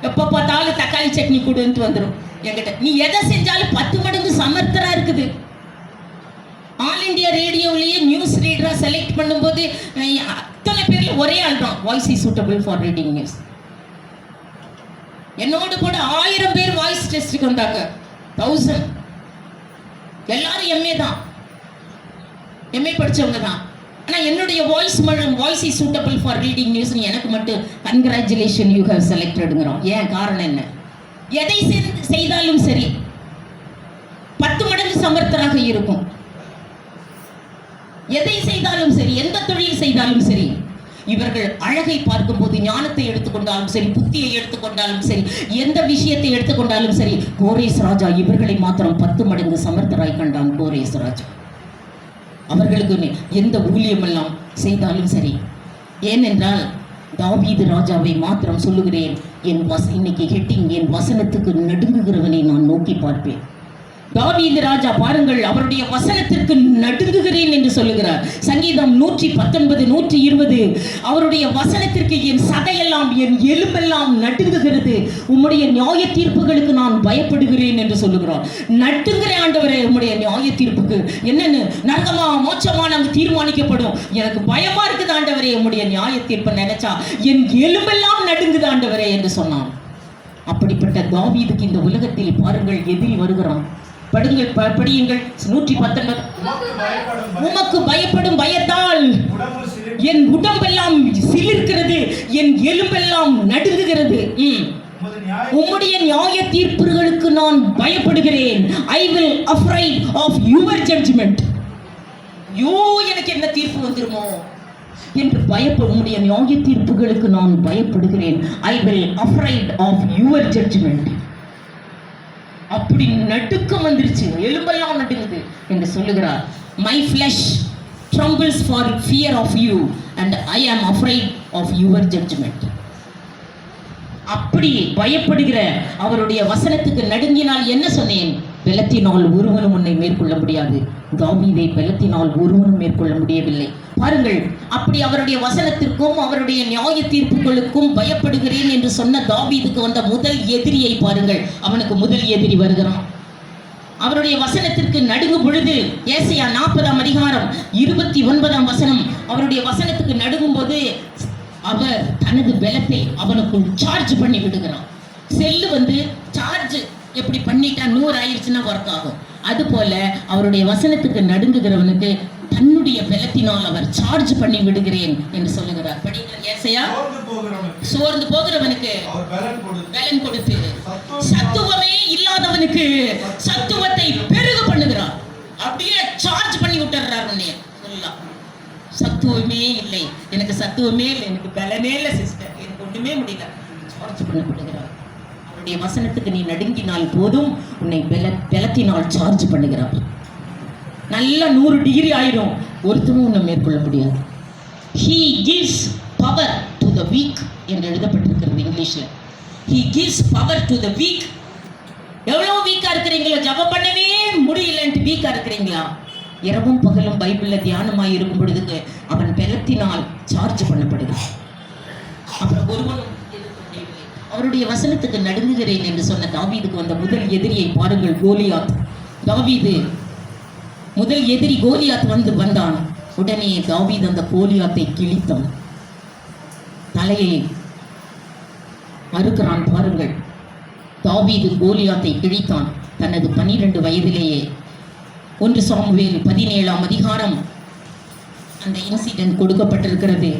எப்போ பார்த்தாலும் தக்காளி சட்னி கொடுன்ட்டு வந்துடும் என்கிட்ட. நீ எதை செஞ்சாலும் 10 மடங்கு சமர்த்தரா இருக்குது. ஆல் இண்டியா ரேடியோவிலேயே நியூஸ் ரீடராக செலக்ட் பண்ணும்போது அத்தனை பேரில் ஒரே ஆள் தான் voice is suitable for reading news. என்னோடு கூட 1000 பேர் வாய்ஸ் டெஸ்ட்டுக்கு வந்தாங்க. 1000 எல்லாரும் எம்ஏ தான், எம்ஏ படித்தவங்க தான். ஆனால் என்னுடைய voice is suitable for reading நியூஸ்னு எனக்கு மட்டும் கங்க்ராச்சுலேஷன் யூ ஹவ் செலக்டடுங்கிறோம். ஏன் காரணம் என்ன? எதை செய்தாலும் சரி 10 மடங்கு சமர்த்தராக இருக்கும். எதை செய்தாலும் சரி, எந்த தொழில் செய்தாலும் சரி, இவர்கள் அழகை பார்க்கும்போது ஞானத்தை எடுத்துக்கொண்டாலும் சரி, புத்தியை எடுத்துக்கொண்டாலும் சரி, எந்த விஷயத்தை எடுத்துக்கொண்டாலும் சரி, கோரேஸ் ராஜா இவர்களை மாத்திரம் 10 மடங்கு சமர்த்தராய் கண்டான். கோரேஸ் ராஜா அவர்களுக்கு எந்த ஊழியமெல்லாம் செய்தாலும் சரி. ஏனென்றால் தாவீது ராஜாவை மாத்திரம் சொல்லுகிறேன், இன்னைக்கு ஹெட்டிங், என் வசனத்துக்கு நடுங்குகிறவனை நான் நோக்கி பார்ப்பேன். தாவீது ராஜா பாருங்கள், அவருடைய வசனத்திற்கு நடுங்குகிறேன் என்று சொல்லுகிறார். சங்கீதம் 119 120, அவருடைய வசனத்திற்கு என் சதையெல்லாம் என் எலும்பெல்லாம் நடுங்குகிறது, உம்முடைய நியாய தீர்ப்புகளுக்கு நான் பயப்படுகிறேன் என்று சொல்லுகிறார். நடுங்குற ஆண்டவரே, உம்முடைய நியாய தீர்ப்புக்கு என்னன்னு நரகமா மோட்சமா நமக்கு தீர்மானிக்கப்படும், எனக்கு பயமா இருக்குது ஆண்டவரே, உம்முடைய நியாய தீர்ப்பை நினைச்சா என் எலும்பெல்லாம் நடுங்குது ஆண்டவரே என்று சொன்னான். அப்படிப்பட்ட தாவீதுக்கு இந்த உலகத்தில் பாருங்கள் எதிரி வருகிறான். படியுங்கள் 119. உமக்கு பயப்படும் பயத்தால் என் உடம்பெல்லாம் சிலிர்க்கிறது, என் எலும்பெல்லாம் நடுங்குகிறது. உம்முடைய நியாய தீர்ப்புகளுக்கு நான் பயப்படுகிறேன். I will afraid of your judgment. எனக்கு என்ன தீர்ப்பு வந்துருமோ என்று பயப்படும், உம்முடைய நியாய தீர்ப்புகளுக்கு நான் பயப்படுகிறேன். I will afraid of your judgment. அப்படி நடுக்கம் வந்துருச்சு, எலும்பெல்லாம் நடுங்குது என்று சொல்லுகிறார். My flesh trembles for fear of you and I am afraid of your judgment. அப்படி பயப்படுகிற அவருடைய வசனத்துக்கு நடுங்கினால் என்ன சொன்னேன்? பலத்தினால் ஒருவனும் உன்னை மேற்கொள்ள முடியாது. தாவீதை பலத்தினால் ஒருவனும் மேற்கொள்ள முடியவில்லை. பாருங்கள், அப்படி அவருடைய வசனத்திற்கும் அவருடைய நியாய தீர்ப்புகளுக்கும் பயப்படுகிறேன் என்று சொன்ன தாவீதுக்கு வந்த முதல் எதிரியை பாருங்கள். அவனுக்கு முதல் எதிரி வருகிறான். அவருடைய வசனத்திற்கு நடுங்கும் பொழுது, ஏசாயா 40ஆம் அதிகாரம் 29ஆம் வசனம், அவருடைய வசனத்துக்கு நடுங்கும் போது அவர் தனது பலத்தை அவனுக்குள் சார்ஜ் பண்ணி விடுகிறான். செல்லு சார்ஜ் எப்படி பண்ணிட்டா 100 ஆயிடுச்சுன்னா ஒர்க் ஆகும். அது போல அவருடைய வசனத்துக்கு நடுங்குகிறவனுக்கு தன்னுடைய பலத்தினால் அவர் சார்ஜ் பண்ணி விடுகிறேன் என்று சொல்லுகிறார். படிங்கள் ஏசாயா. சோர்ந்து போகிறவனுக்கு பலன் கொடுத்து, சத்துவமே இல்லாதவனுக்கு சத்துவத்தை பெருக பண்ணுகிறார். அப்படியே சார்ஜ் பண்ணி விட்டுறார். சொல்லலாம், சத்துவமே இல்லை, எனக்கு சத்துவமே இல்லை, எனக்கு பலனே இல்லை சிஸ்டர், எனக்கு ஒண்ணுமே முடியல, சார்ஜ் பண்ணப்படுகிறார். அவருடைய வசனத்துக்கு நீ நடுங்கினால் போதும், உன்னை பலத்தினால் சார்ஜ் பண்ணுகிறார். நல்லா 100 டிகிரி ஆயிரும், ஒருத்தரும் உன்னை மேற்கொள்ள முடியாது. He gives power to the weak என்று எழுதப்பட்டிருக்கிறது இங்கிலீஷ்ல. He gives power to the weak. எவ்வளவு வீக்கா இருக்கிறீங்களோ, ஜெபம் பண்ணவே முடியலன்ட்டு வீக்கா இருக்கிறீங்களா, இரவும் பகலும் பைபிள்ல தியானமாய் இருக்கும் பொழுதுக்கு அவன் பலத்தினால் சார்ஜ் பண்ணப்படுகிறான். அப்புறம் ஒருவனும் அவருடைய வசனத்துக்கு நடுங்குகிறேன் என்று சொன்ன தாவீதுக்கு வந்த முதல் எதிரியை பாருங்கள், கோலியாத். தாவீது முதல் எதிரி கோலியாத் வந்தான். உடனே தாவீது அந்த கோலியாத்தை கிழித்தான், தலையை அறுக்கிறான். பாருங்கள், தாவீது கோலியாத்தை கிழித்தான் தனது 12 வயதிலேயே. 1 சாமுவேல் 17ஆம் அதிகாரம் அந்த இன்சிடென்ட் கொடுக்கப்பட்டிருக்கிறது.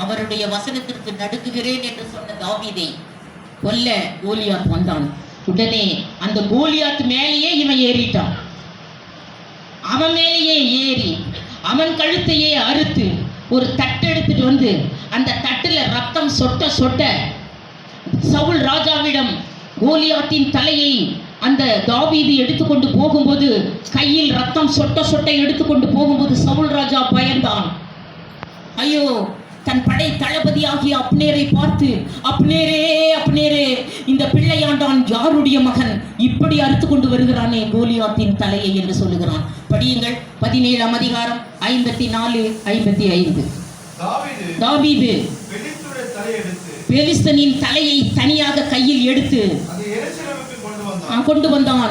அவருடைய வசனத்திற்கு நடுங்குகிறேன் என்று சொன்ன தாவீதை கொல்ல கோலியாத் வந்தான். உடனே அந்த கோலியாத் மேலேயே இவன் ஏறிட்டான். அவன் மேலேயே ஏறி அவன் கழுத்தையே அறுத்து ஒரு தட்டு எடுத்துட்டு வந்து அந்த தட்டுல ரத்தம் சொட்ட சொட்ட சவுல் ராஜாவிடம் கோலியாத்தின் தலையை அந்த தாவீது எடுத்துக்கொண்டு போகும்போது, கையில் ரத்தம் சொட்ட சொட்ட எடுத்துக்கொண்டு போகும்போது சவுல் ராஜா பயந்தான். ஐயோ, தன் படை தளபதியாகிய அப்னேரை பார்த்து, அப்னேரே அப்னேரே, இந்த பிள்ளையாண்டான் யாருடைய மகன், இப்படி அறுத்து கொண்டு வருகிறானே கோலியாத்தின் தலையை என்று சொல்லுகிறான். படியுங்கள் 17ஆம் அதிகாரம் 54 55. தாவீது பெலிஸ்தனின் தலையை தனியாக கையில் எடுத்து கொண்டு வந்தான்.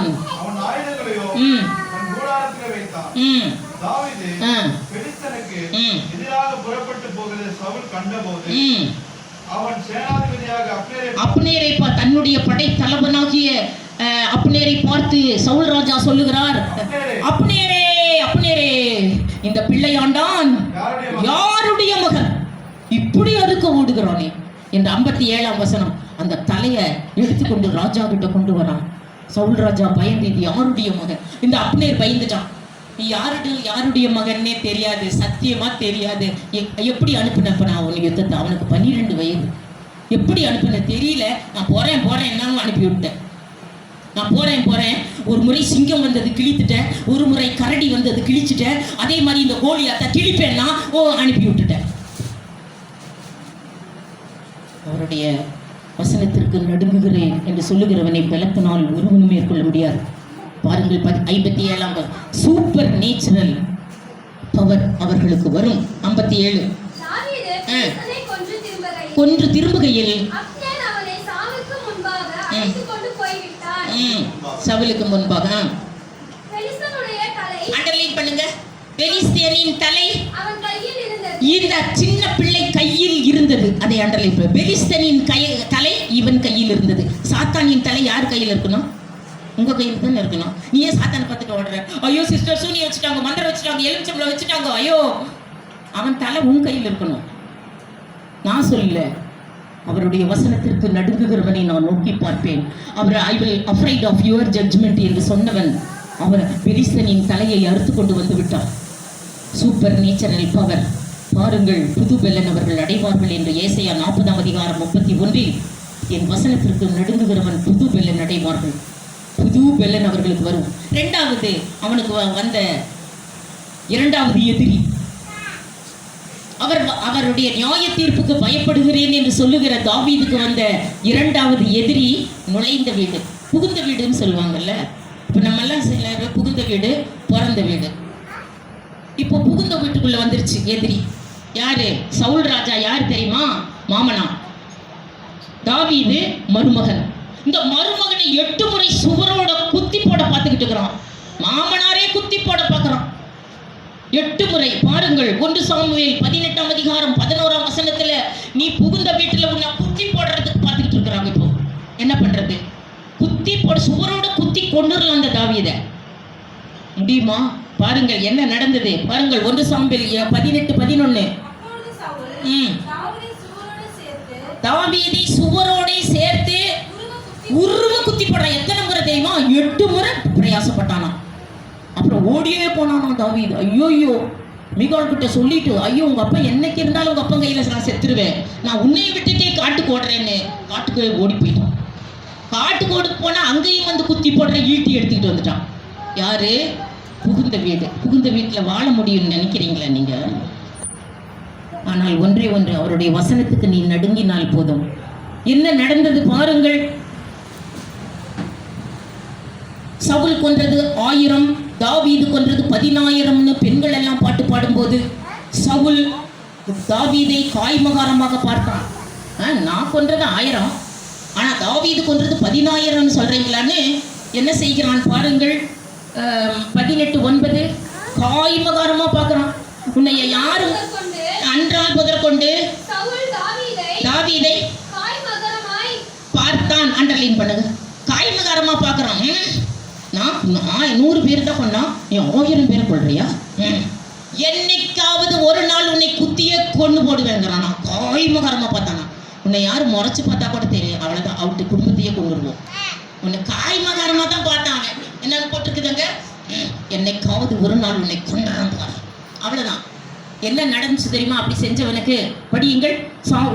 அப்னேரை தன்னுடைய படை தளபனாகிய அப்னேரை பார்த்து சவுல் ராஜா சொல்லுகிறார், அப்னேரே அப்னேரே, இந்த பிள்ளையாண்டான் யாருடைய மகன், இப்படி அறுக்க ஓடுகிறானே என்று 57ஆம் வசனம். அந்த தலையை எடுத்துக்கொண்டு ராஜா கிட்ட கொண்டு வரான். சவுல் ராஜா பயந்து, இது யாருடைய மகன்? இந்த அப்னேர் பயந்துட்டான். நீ யாருடைய மகன்னே தெரியாது, சத்தியமா தெரியாது, எப்படி அனுப்புனப்ப நான் அவன் யுத்தத்தை? அவனுக்கு 12 வயது. எப்படி அனுப்புன தெரியல. நான் போறேன் என்னன்னு அனுப்பி விட்டேன். நான் போறேன். ஒரு முறை சிங்கம் வந்தது கிழித்துட்டேன், ஒரு முறை கரடி வந்தது கிழிச்சுட்டேன், அதே மாதிரி இந்த கோலியாத்தை கிழிப்பேன்னா அனுப்பி விட்டுட்டேன். அவருடைய வசனத்திற்கு நடுங்குகிறேன் என்று சொல்லுகிறவனை பலத்தினால் ஒருவனும் மேற்கொள்ள முடியாது. பாருங்கள் 57 சூப்பர் நேச்சுரல் பவர் அவர்களுக்கு வரும். 57 கொன்று திரும்புகையில் சவுலுக்கு முன்பாக அண்டர்லைன் பண்ணுங்க, பெலிஸ்தியனின் தலை இந்த சின்ன பிள்ளை கையில் இருந்தது. அதை அண்டர்லைன் பண்ணு. பெலிஸ்தியனின் தலை இவன் கையில் இருந்தது. சாத்தானின் தலை யார் கையில் இருக்கணும்? உங்க கையில் தானே இருக்கணும். நீ ஏன் சாத்தானை பார்த்துட்டு ஓடுற? ஐயோ சிஸ்டர் சூனியை வச்சுட்டாங்க, மந்திரம் வச்சுட்டாங்க, எலுமிச்சம்பளம் வச்சுட்டாங்க, ஐயோ. அவன் தலை உன் கையில் இருக்கணும். நான் சொல்லல, அவருடைய வசனத்திற்கு நடுங்குகிறவனை நான் நோக்கி பார்ப்பேன். அவர் I will afraid of your judgment என்று சொன்னவன் அவர் பெலிஸ்தனின் தலையை அறுத்து கொண்டு வந்து விட்டார். Super natural power. பாருங்கள், புது பெல்லன் அவர்கள் அடைவார்கள் என்று ஏசாயா 40:31 என் வசனத்திற்கு நடுங்குகிறவன் புது பெல்லன் அடைவார்கள். புது பெல்லன் அவர்களுக்கு வரும். இரண்டாவது அவனுக்கு வந்த இரண்டாவது எதிரி, அவருடைய நியாய தீர்ப்புக்கு பயப்படுகிறேன் என்று சொல்லுகிற தாவீதுக்கு வந்த இரண்டாவது எதிரி நுழைந்த வீடு, புகுந்த வீடுன்னு சொல்லுவாங்கல்ல. இப்போ நம்மெல்லாம் சிலர் புகுந்த வீடு, பிறந்த வீடு. இப்போ புகுந்த வீட்டுக்குள்ள வந்துருச்சு எதிரி. யாரு? சவுல் ராஜா. யார் தெரியுமா? மாமனா. தாவீது மருமகன். இந்த மருமகனை 8 முறை சுவரோட குத்தி போட பார்த்துக்கிட்டு இருக்கிறான். மாமனாரே குத்தி போட பார்க்கிறான் 8 முறை. பாருங்கள், 1 சாமுவேல் 18:11 நீ புகுந்த வீட்டுல உன்னை குத்தி போடுறதுக்கு பார்த்துக்கிட்டு இருக்கிறாங்க. இப்போ என்ன பண்றது? குத்தி போட, சுவரோட குத்தி கொண்டுறலாம் அந்த தாவீதை. முடியுமா? பாருங்கள் என்ன நடந்தது. பாருங்கள் 1 சாமுவேல் 18:11 தாவீதை சுவரோட சேர்த்து உருவ குத்தி போடுறான். எத்தனை முறை தெரியுமா? 8 முறை பிரயாசப்பட்டானா. அப்புறம் ஓடியே போனானா தாவீது. ஐயோ மிகால் கிட்ட சொல்லிட்டு, ஐயோ உங்க அப்பா என்னைக்கு இருந்தாலும் உங்க அப்பா கையில நான் செத்துருவேன், நான் உன்னையை விட்டுட்டே காட்டுக்கு ஓடுறேன்னு காட்டுக்கு ஓடி போயிட்டான். காட்டுக்கு ஓடி போனா அங்கேயும் வந்து குத்தி போடுற ஈட்டி எடுத்துக்கிட்டு வந்துட்டான். யாரு? புகுந்த வீடு. புகுந்த வீட்டுல வாழ முடியும்னு நினைக்கிறீங்களா நீங்க? ஆனால் ஒன்றே ஒன்று, அவருடைய வசனத்துக்கு நீ நடுங்கினால் போதும். என்ன நடந்தது பாருங்கள். சவுல் கொன்றது 1000, தாவீது கொன்றது 10000 பெண்கள் எல்லாம் பாட்டு பாடும்போது சவுல் தாவீதை காய்மகாரமாக பார்த்தான். நான் கொன்றது 1000, ஆனா தாவீது கொன்றது 10000 சொல்றீங்களான்னு என்ன செய்கிறான் பாருங்கள். 18:9 காய்மகாரமா பார்க்கிறான். உன்னைய யாரும் அன்றால் முதற்கொண்டு தாவீதை பார்த்தான். அண்டர்லைன் பண்ணுங்க. காய்மகாரமா பார்க்கிறான். நான் 100 பேர் தான் கொண்டா, நீ 1000 பேரை கொள்றியா? என்னைக்காவது ஒரு நாள் உன்னை குத்தியே கொண்டு போடுவேங்கிறான். நான் காய்மகாரமா பார்த்தானா. உன்னை யாரும் முறைச்சு பார்த்தா கூட தெரியும், அவ்வளவுதான், அவட்டு குடும்பத்தையே கொண்டுருவோம். உன்னை காய்மகாரமா தான் பார்த்தான். அவன் என்ன போட்டிருக்குதுங்க? என்னைக்காவது ஒரு நாள் உன்னை கொண்டான் பாரு, அவ்வளவுதான். என்ன நடந்துச்சு தெரியுமா? அப்படி செஞ்சவனுக்கு படியுங்கள்.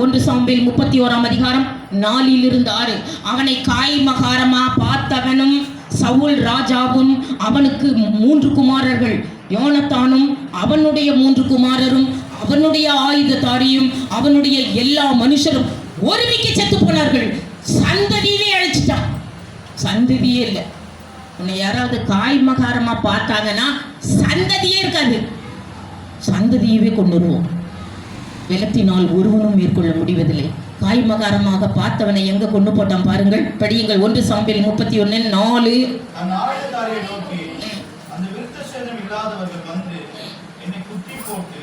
1 சாமுவேல் 31:4 அவனை காய்மகாரமா பார்த்தவனும் சவுல் ராஜாவும் அவனுக்கு 3 குமாரர்கள், யோனத்தானும் அவனுடைய 3 குமாரரும் அவனுடைய ஆயுததாரியும் அவனுடைய எல்லா மனுஷரும் ஒருமிக்க செத்து போனார்கள். சந்ததியே அழைச்சிட்டான். சந்ததியே இல்லை. உன்னை யாராவது காய்மகாரமா பார்த்தாங்கன்னா சந்ததியே இருக்காது, சந்ததியவே கொண்டுருவோம். வெள்ளத்தினால் ஒருவனும் மேற்கொள்ள முடிவதில்லை. காய்மகாரமாக பார்த்தவனை எங்க கொண்டு போட்டான் பாருங்கள். படியுங்கள். 1 சாமுவேல் 31:4 அந்த விருத்தசேதனம் இல்லாதவர்கள் வந்து என்னை குத்தி போட்டு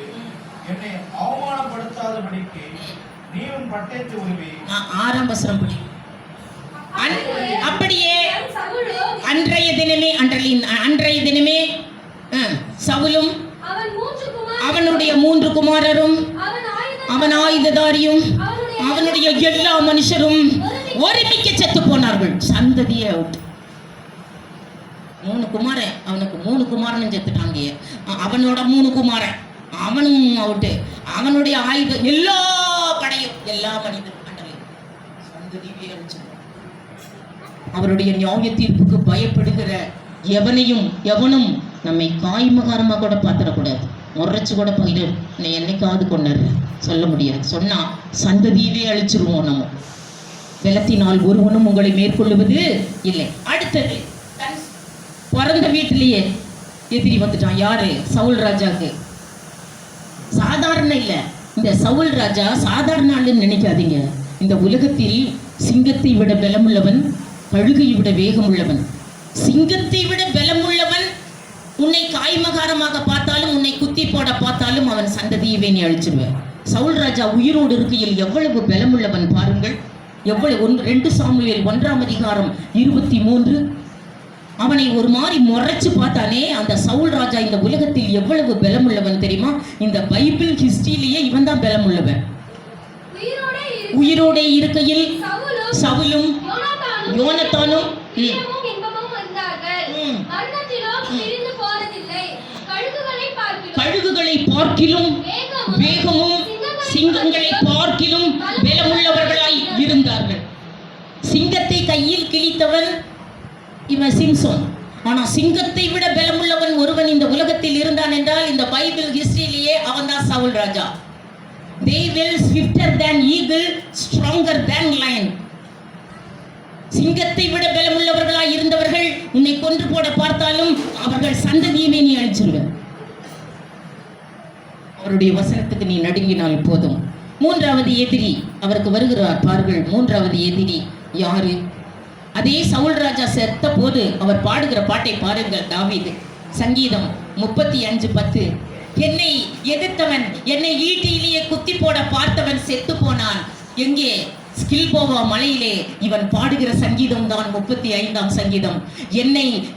என்னை அவமானப்படுத்தாதபடிக்கு நீ உன் பட்டயத்தை உருவி 6ஆம் வசனம் படி. அப்படியே அன்றைய தினமே சவுலும் அவனுடைய 3 குமாரரும் அவன் ஆயுததாரியும் அவனுடைய எல்லா மனுஷரும் ஒருமிக்க செத்து போனார்கள். சந்ததியே அவுட். 3 குமாரன், அவனுக்கு 3 குமாரனும் செத்துட்டாங்க. அவனோட 3 குமாரன், அவனும் அவுட்டு. அவனுடைய ஆயுதம் எல்லா படையும் எல்லா மனிதனும் சந்ததியே அழிச்சிருவான். அவருடைய நியாய தீர்ப்புக்கு பயப்படுகிற எவனும் நம்மை காய்மகாரமா கூட பார்த்துடக்கூடாது. முறைச்சு கூட போயிட்டு நான் என்னைக்காவது கொண்டாரு சொல்ல முடியாது. சொன்னா சந்ததியவே அழிச்சிருவோம். நம்ம வெள்ளத்தினால் ஒருவனும் உங்களை மேற்கொள்ளுவது இல்லை. அடுத்தது, பிறந்த வீட்டிலேயே எதிரி வந்துட்டான். யாரு? சவுல் ராஜாக்கு. சாதாரண இல்ல, இந்த சவுல் ராஜா சாதாரண ஆளுன்னு நினைக்காதீங்க. இந்த உலகத்தில் சிங்கத்தை விட பலமுள்ளவன், கழுகையை விட வேகமுள்ளவன். சிங்கத்தை விட பலமுள்ளவன் உன்னை காய்மகாரமாக பார்த்தாலும், உன்னை குத்தி போட பார்த்தாலும் அவன் சந்ததியவே நீ அழிச்சிடுவேன். சவுல் ராஜா உயிரோடு இருக்கையில் எவ்வளவு பலமுள்ளவன் பாருங்கள். எவ்வளவு 2 சாமுவேல் 1ஆம் அதிகாரம் 23. அவனை ஒரு மாதிரி முறைச்சு பார்த்தானே அந்த சவுல் ராஜா இந்த உலகத்தில் எவ்வளவு பலமுள்ளவன் தெரியுமா? இந்த பைபிள் ஹிஸ்டரியிலேயே இவன் தான் பலமுள்ளவன். உயிரோட இருக்கையில் சவுலும் யோனத்தானும் கழுகுகளை பார்க்கிலும் வேகமும் சிங்கங்களை பார்க்கிலும் பலமுள்ளவர்களாய் இருந்தார்கள். சிங்கத்தை கையில் கிழித்தவன் இவன் சிம்சோன். ஆனா சிங்கத்தை விட பலமுள்ளவன் ஒருவன் இந்த உலகத்தில் இருந்தான் என்றால் இந்த பைபிள் ஹிஸ்டரியிலேயே அவன் தான் சவுல் ராஜா. They will swifter than eagle, stronger than lion. சிங்கத்தை விட பலமுள்ளவர்களாய் இருந்தவர்கள் உன்னை கொன்று போட பார்த்தாலும் அவர்கள் சந்ததியுமே நீ அழிச்சிருவ. அவருடைய வசனத்துக்கு நீ நடுங்கினால் போதும். 3வது எதிரி அவருக்கு வருகிறார் பாருங்கள். 3வது எதிரி யாரு? அதே சவுல் ராஜா செத்த போது அவர் பாடுகிற பாட்டை பாருங்கள். தாவீது சங்கீதம் 35:10. என்னை எதிர்த்தவன், என்னை ஈட்டியிலேயே குத்தி போட பார்த்தவன் செத்து போனான். எங்கே? ஸ்கில்போவா மலையிலே. இவன் பாடுகிற சங்கீதம் தான் 35ஆம் சங்கீதம்.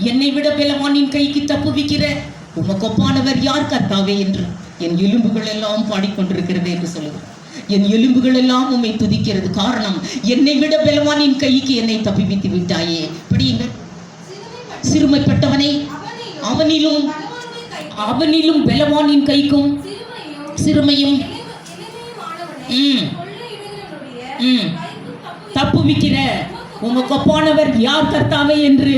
என்னை விட பலவானின் கைக்கு தப்புவிக்கிற உமக்கொப்பானவர் யார் கர்த்தாவே என்று என் எலும்புகள் எல்லாம் பாடிக்கொண்டிருக்கிறது என்று சொல்லுகிறார். என் எலும்புகள் எல்லாம் உம்மை துதிக்கிறது. காரணம், என்னை விட பலவானின் கைக்கு என்னை தப்புவித்து விட்டாயே. படியுங்கள். சிறுமைப்பட்டவனை அவனிலும் பலவானின் கைக்கும் சிறுமையும் தப்புவிக்கிற உமக்கொப்பானவர் யார் கர்த்தாவே என்று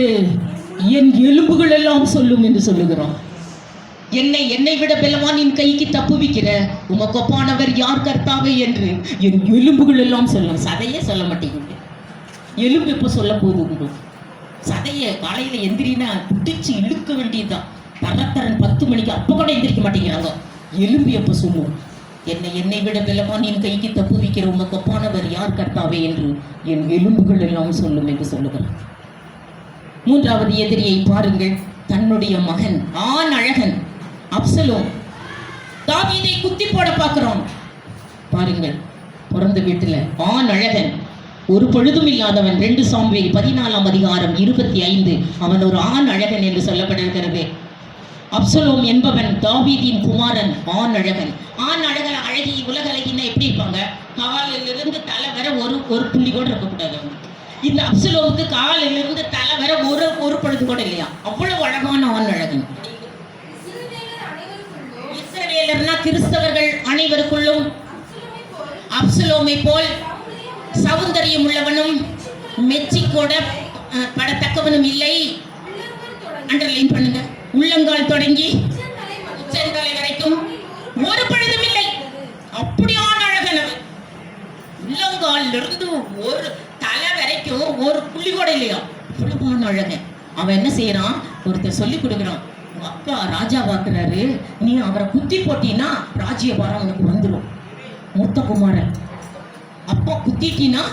என் எலும்புகள் எல்லாம் சொல்லும் என்று சொல்லுகிறோம். என்னை விட பலவானின் கைக்கு தப்புவிக்கிற உமக்கொப்பானவர் யார் கர்த்தாவே என்று என் எலும்புகள் எல்லாம் சொல்லும். சதையே சொல்ல மாட்டேங்குது. எலும்பு எப்போ சொல்ல போகுது? உங்களுக்கு சதையை காலையில எந்திரினா பிடிச்சு இழுக்க வேண்டியதுதான். தரத்தரன் 10 மணிக்கு அப்போ கூட எந்திரிக்க மாட்டேங்கிறாங்க. எலும்பு எப்போ சொல்லும்? என்னை விட பலவானின் கைக்கு தப்புவிக்கிற உமக்கொப்பானவர் யார் கர்த்தாவே என்று என் எலும்புகள் எல்லாம் சொல்லும் என்று சொல்லுகிறார். 3வது எதிரியை பாருங்கள். தன்னுடைய மகன் ஆண் அழகன் அப்சலோம் தாவீதை குத்தி போட பார்க்கிறோம். பாருங்கள், பிறந்த வீட்டுல ஆண் அழகன், ஒரு பொழுதும் இல்லாதவன். 2 சாமுவேல் 14ஆம் அதிகாரம் 25. அவன் ஒரு ஆண் அழகன் என்று சொல்லப்பட்டிருக்கிறது. அப்சலோம் என்பவன் தாவீதின் குமாரன். ஆண் அழகன் அழகி உலக அழகின்னா எப்படி இருப்பாங்க? காலிலிருந்து தலை வர ஒரு புள்ளி கூட இருக்கக்கூடாது. இந்த அப்சலோமுக்கு காலிலிருந்து தலை வர ஒரு பொழுது கூட இல்லையா? அவ்வளவு அழகான ஆண் அழகன். இஸ்ரவேலர்னா கிறிஸ்தவர்கள் அனைவருக்குள்ளும் அப்சலோமை போல் சௌந்தரியம் உள்ளவனும் மெச்சிக்கோட படத்தக்கவனும் இல்லை. அண்டர்லைன் பண்ணுங்க. உள்ளங்கால் தொடங்கி உச்சந்தலை வரைக்கும் ஒரு பொழுதும் இல்லை. அப்படியான அழகன் அவன். உள்ளங்கால் இருந்து ஒரு தலை வரைக்கும் ஒரு புள்ளி கூட இல்லையா? அவ்வளவான அழகன். அவன் என்ன செய்யறான்? ஒருத்தர் சொல்லி கொடுக்குறான். அப்பா ராஜா பார்க்கிறாரு, நீ அவரை குத்தி போட்டீன்னா ராஜ்யபாரம் உனக்கு வந்துடும். மூத்த குமாரன். அப்பா குத்திட்டீன்னா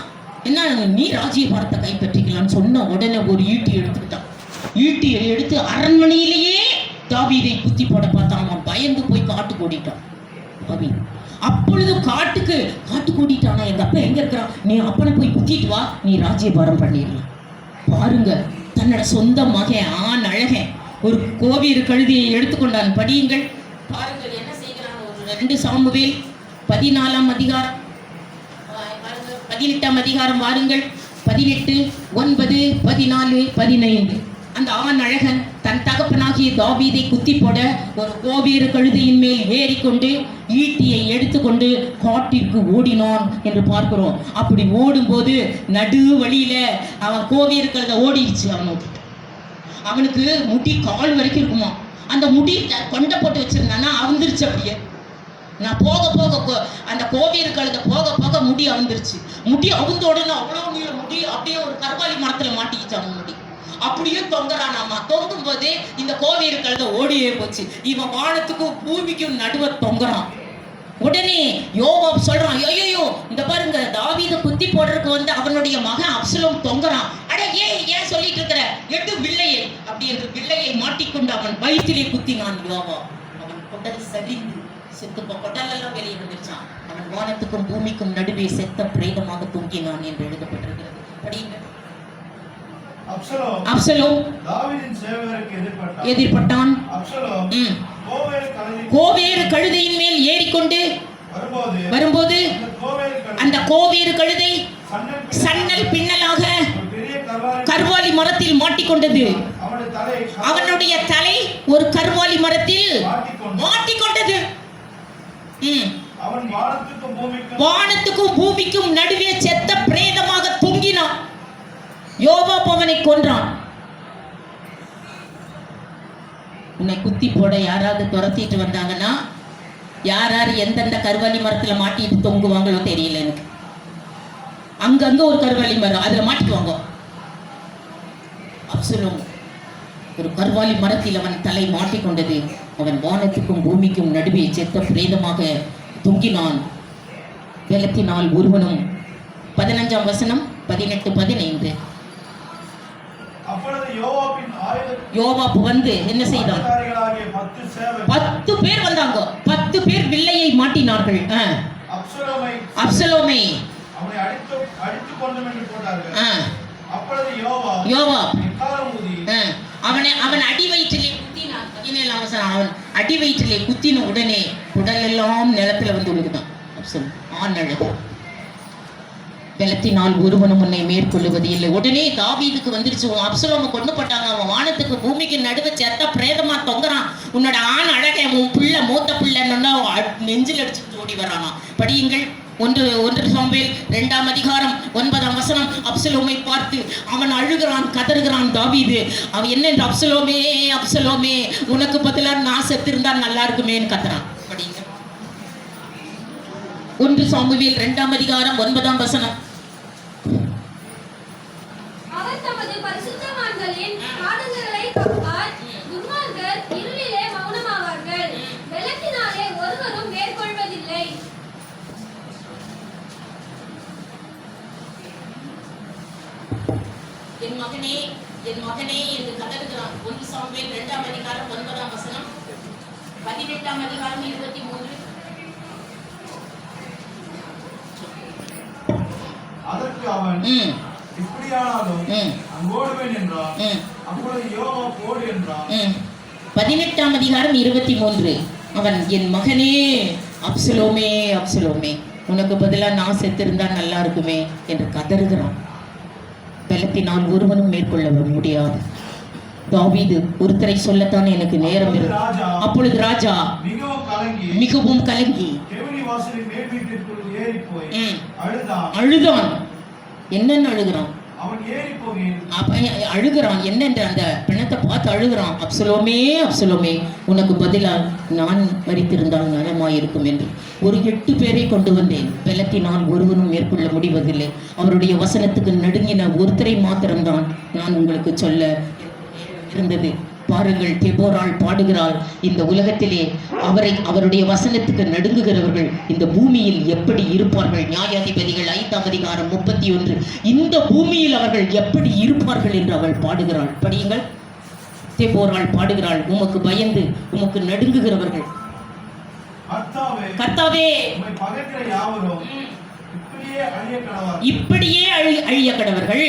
என்ன, நீ ராஜ்யபாரத்தை கைப்பற்றிக்கலான்னு சொன்ன உடனே ஒரு ஈட்டி எடுத்துக்கிட்டான். ஈட்டியை எடுத்து அரண்மனையிலேயே தாவீதை குத்தி போட பார்த்தான். அவன் பயந்து போய் காட்டுக்கு ஓடிட்டான். அப்பொழுது காட்டுக்கு ஓடிட்டானா? எங்க அப்பா எங்க இருக்கிறான்? நீ அப்பனை போய் குத்திட்டு வா, நீ ராஜ்யபாரம் பண்ணிடலாம். பாருங்க, தன்னோட சொந்த மகன் ஆண் அழகன் ஒரு கோவியர் கழுதியை எடுத்துக்கொண்டான். படியுங்கள். பாருங்கள் என்ன செய்கிறான். ஒரு 2 சாமுவேல் 14ஆம் அதிகாரம் 18ஆம் அதிகாரம் வாருங்கள். 18, 9, 14, 15. அந்த ஆண் அழகன் தன் தகப்பனாகிய தாவீதை குத்தி போட ஒரு கோவேறு கழுதையின் மேல் ஏறிக்கொண்டு ஈட்டியை எடுத்துக்கொண்டு காட்டிற்கு ஓடினான் என்று பார்க்கிறோம். அப்படி ஓடும்போது நடு வழியில அவன் கோவேறு கழுதை ஓடிடுச்சு. அவனுக்கு முடி கால் வரைக்கும் இருக்குமா. அந்த முடி கொண்டை போட்டு வச்சிருந்தானா அவுந்துருச்சு. அப்படியே நான் போக போக அந்த கோவேறு கழுதை போக போக முடி அவுந்துருச்சு. முடி அவுந்த உடனே அவ்வளோ நீள முடி அப்படியே ஒரு கருவாலி மரத்துல மாட்டிக்கிச்சு. அவன் முடி அப்படியே தொங்குறான். அம்மா தொங்கும் போதே இந்த கோவேறு கழுதை ஓடியே போச்சு. இவன் வானத்துக்கும் பூமிக்கும் நடுவ தொங்குறான். உடனே யோவாப் சொல்றான், ஐயோ இந்த பாருங்க தாவீதை குத்தி போடுறதுக்கு வந்து அவனுடைய மகன் அப்சலோம் தொங்குறான். அட ஏன் சொல்லிட்டு இருக்கிற, எட்டு வில்லையை அப்படி என்று வில்லையை மாட்டிக்கொண்டு அவன் வயிற்றிலே குத்தினான் யோவாப். அவன் குடல் சரிந்து செத்து கொடலெல்லாம் வெளியே வந்துருச்சான். அவன் வானத்துக்கும் பூமிக்கும் நடுவே செத்த பிரேதமாக தூங்கினான் என்று எழுதப்பட்டிருக்கிறது. படியுங்க. அப்சலோம் தாவீதின் சேவகருக்கு எதிர்ப்பட்டான். அப்சலோம் கோவேறு கழுதையின் மேல் ஏறிக்கொண்டு வரும்போது அந்த கோவேறு கழுதை சன்னல் பின்னலாக கர்வாலி மரத்தில் மாட்டிக்கொண்டது. அவனுடைய தலை ஒரு கர்வாலி மரத்தில் மாட்டிக்கொண்டது. வானத்துக்கும் பூமிக்கும் நடுவே செத்த பிரேதமாக தொங்கினான். யோவாப் அவனை கொன்றான். உன்னை குத்தி போட யாராவது துரத்திட்டு வந்தாங்கன்னா யார் எந்தெந்த கருவாலி மரத்துல மாட்டிட்டு தொங்குவாங்களோ தெரியல எனக்கு. அங்கங்க ஒரு கருவாலி மரம், அதுல மாட்டிக்குவாங்க. அப்சலோம் ஒரு கருவாலி மரத்தில் அவன் தலை மாட்டிக்கொண்டது. அவன் வானத்துக்கும் பூமிக்கும் நடுவே செத்த பிரேதமாக தொங்கினான். வெள்ளத்தினால் ஒருவனும் 15ஆம் வசனம் 18-15. யோவாப் வந்து என்ன செய்தான்? 10 பேர் வந்தாங்க. 10 பேர் வில்லையை மாட்டினார்கள். அப்சலோமை யோவாப் அவன் அடி வயிற்றிலே குத்தினான். 17ஆம் வசனம். அவன் அடி வயிற்றிலே குத்தின உடனே உடல் எல்லாம் நிலத்துல வந்து விழுகுதான். அப்சலோம் ஆண் அழகு. வெள்ளத்தினால் ஒருவனும் உன்னை மேற்கொள்ளுவது இல்லை. உடனே தாவீதுக்கு வந்துருச்சு, அப்சலோமை கொண்டு போட்டாங்க. அவன் வானத்துக்கு பூமிக்கு நடுவே செத்த பிரேதமா தொங்குறான். உன்னோட ஆண் அழகை உன் பிள்ளை மூத்த பிள்ளைன்னா நெஞ்சில் அடிச்சுட்டு ஓடி வரானா. படியுங்கள். 1 சாமுவேல் 2ஆம் அதிகாரம் 9ஆம் வசனம். அப்சலோமை பார்த்து அவன் அழுகிறான், கதறுகிறான் தாவீது. அவன் என்ன, அப்சலோமே அப்சலோமே உனக்கு பதிலா நான் செத்திருந்தா நல்லா இருக்குமேன்னு கத்துறான். படிங்க. 1 சாமுவேல் 2ஆம் அதிகாரம் 9ஆம் வசனம். அவர் தமது பரிசுத்தவான்களின் பாடல்களை காப்பார். துன்மார்க்கர் இருளிலே மௌனமாவார்கள். வெள்ளத்தினாலே ஒருவரும் மேற்கொள்வதில்லை. என் மகனே என்று கதறுகிறான். 1 சாமுவேல் 2ஆம் அதிகாரம் 9ஆம் வசனம். 18ஆம் அதிகாரம் 23. அதற்கு அவன் இப்படியானாலும் அங்கோடுவேன் என்றான். அப்பொழுது யோவாப் ஓடு என்றான். 18ஆம் அதிகாரம் 23. அவன் என் மகனே அப்சலோமே அப்சலோமே உனக்கு பதிலா நான் செத்திருந்தா நல்லா இருக்குமே என்று கதறுகிறான். வெள்ளத்தினால் ஒருவனும் மேற்கொள்ள முடியாது. தாவீது ஒருத்தரை சொல்லத்தான் எனக்கு நேரம் இருக்கு. அப்பொழுது ராஜா மிகவும் கலங்கி அழுதான். என்னன்னு அழுகிறான்? அழுகிறான் என்னென்ற அந்த பிணத்தை பார்த்து அழுகிறான். அப்சலோமே அப்சலோமே உனக்கு பதிலா நான் மரித்திருந்தால் நலமாயிருக்கும் என்று. ஒரு 8 பேரை கொண்டு வந்தேன். வெள்ளத்தினால் ஒருவனும் மேற்கொள்ள முடிவதில்லை. அவருடைய வசனத்துக்கு நடுங்கின ஒருத்தரை மாத்திரம்தான் நான் உங்களுக்கு சொல்ல இருந்தது. பாருங்கள், தெபோராள் பாடுகிறாள், இந்த உலகத்திலே அவருடைய வசனத்துக்கு நடுங்குகிறவர்கள் இந்த பூமியில் எப்படி இருப்பார்கள். நியாயாதிபதிகள் 5ஆம் அதிகாரம் 31. இந்த பூமியில் அவர்கள் எப்படி இருப்பார்கள் என்று அவள் பாடுகிறாள். படியுங்கள். தெபோராள் பாடுகிறாள், உமக்கு பயந்து உமக்கு நடுங்குகிறவர்கள் கர்த்தாவே இப்படியே அழிய கடவர்கள்.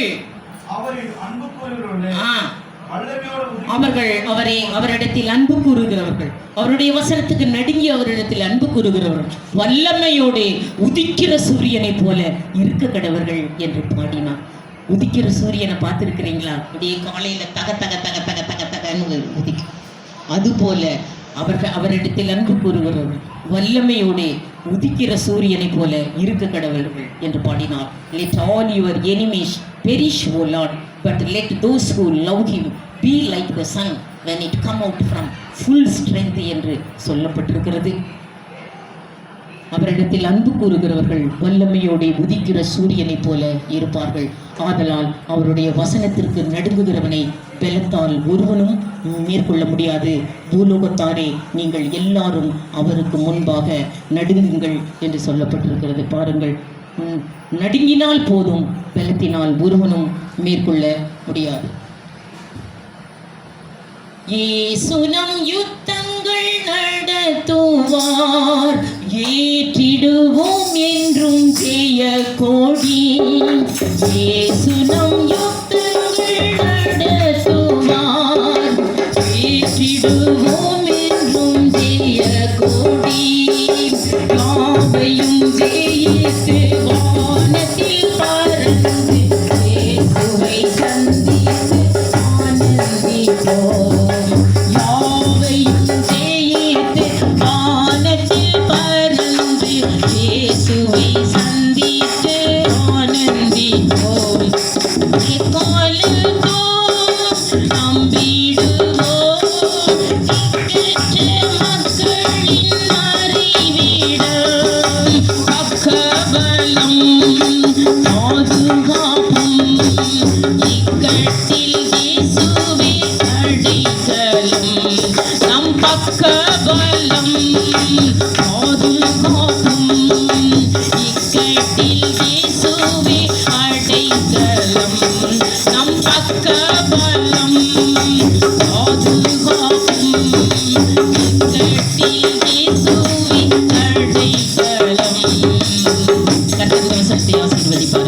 அவரிடத்தில் அன்பு கூறுகிறவர்கள், அவருடைய வசனத்துக்கு நடுங்கி அவரிடத்தில் அன்பு கூறுகிறவர்கள் வல்லமையோடு உதிக்கிற சூரியனை போல இருக்க கடவர்கள் என்று பாடினார். உதிக்கிற சூரியனை பார்த்துருக்கிறீங்களா? அப்படியே காலையில தக தக தக தக தக தகன்னு உதிக்கும். அதுபோல அவரிடத்தில் அன்பு கூறுகிறவர்கள் வல்லமையோடு உதிக்கிற சூரியனை போல இருக்க கடவர்கள் என்று பாடினார். Let all your enemies perish, O Lord, but let those who love him be like the sun when it come out from full strength என்று சொல்லப்பட்டிருக்கிறது. அவரிடத்தில் அன்பு கூறுகிறவர்கள் வல்லமையோடு உதிக்கிற சூரியனை போல இருப்பார்கள். ஆதலால் அவருடைய வசனத்திற்கு நடுங்குகிறவனை பலத்தால் ஒருவனும் மேற்கொள்ள முடியாது. பூலோகத்தாரே, நீங்கள் எல்லாரும் அவருக்கு முன்பாக நடுங்குங்கள் என்று சொல்லப்பட்டிருக்கிறது. பாருங்கள், நடுங்கினால் போதும், பலத்தினால் ஒருவனும் மேற்கொள்ள முடியாது. இயேசு நம் யுத்தங்கள் நடத்துவார், ஏற்றிடுவோம் என்றும் ஜெய கோடி. இயேசு நம் யுத்தங்கள் நடத்துவார், ஏற்றிடுவோம் என்றும் ஜெய கோடி. யாவையும் ஜெயித்து வானத்தில் பறந்து இயேசுவை சந்தித்து ஆனந்திப்போம். கர்த்தர் சக்தி ஆசீர்வதிப்பார்.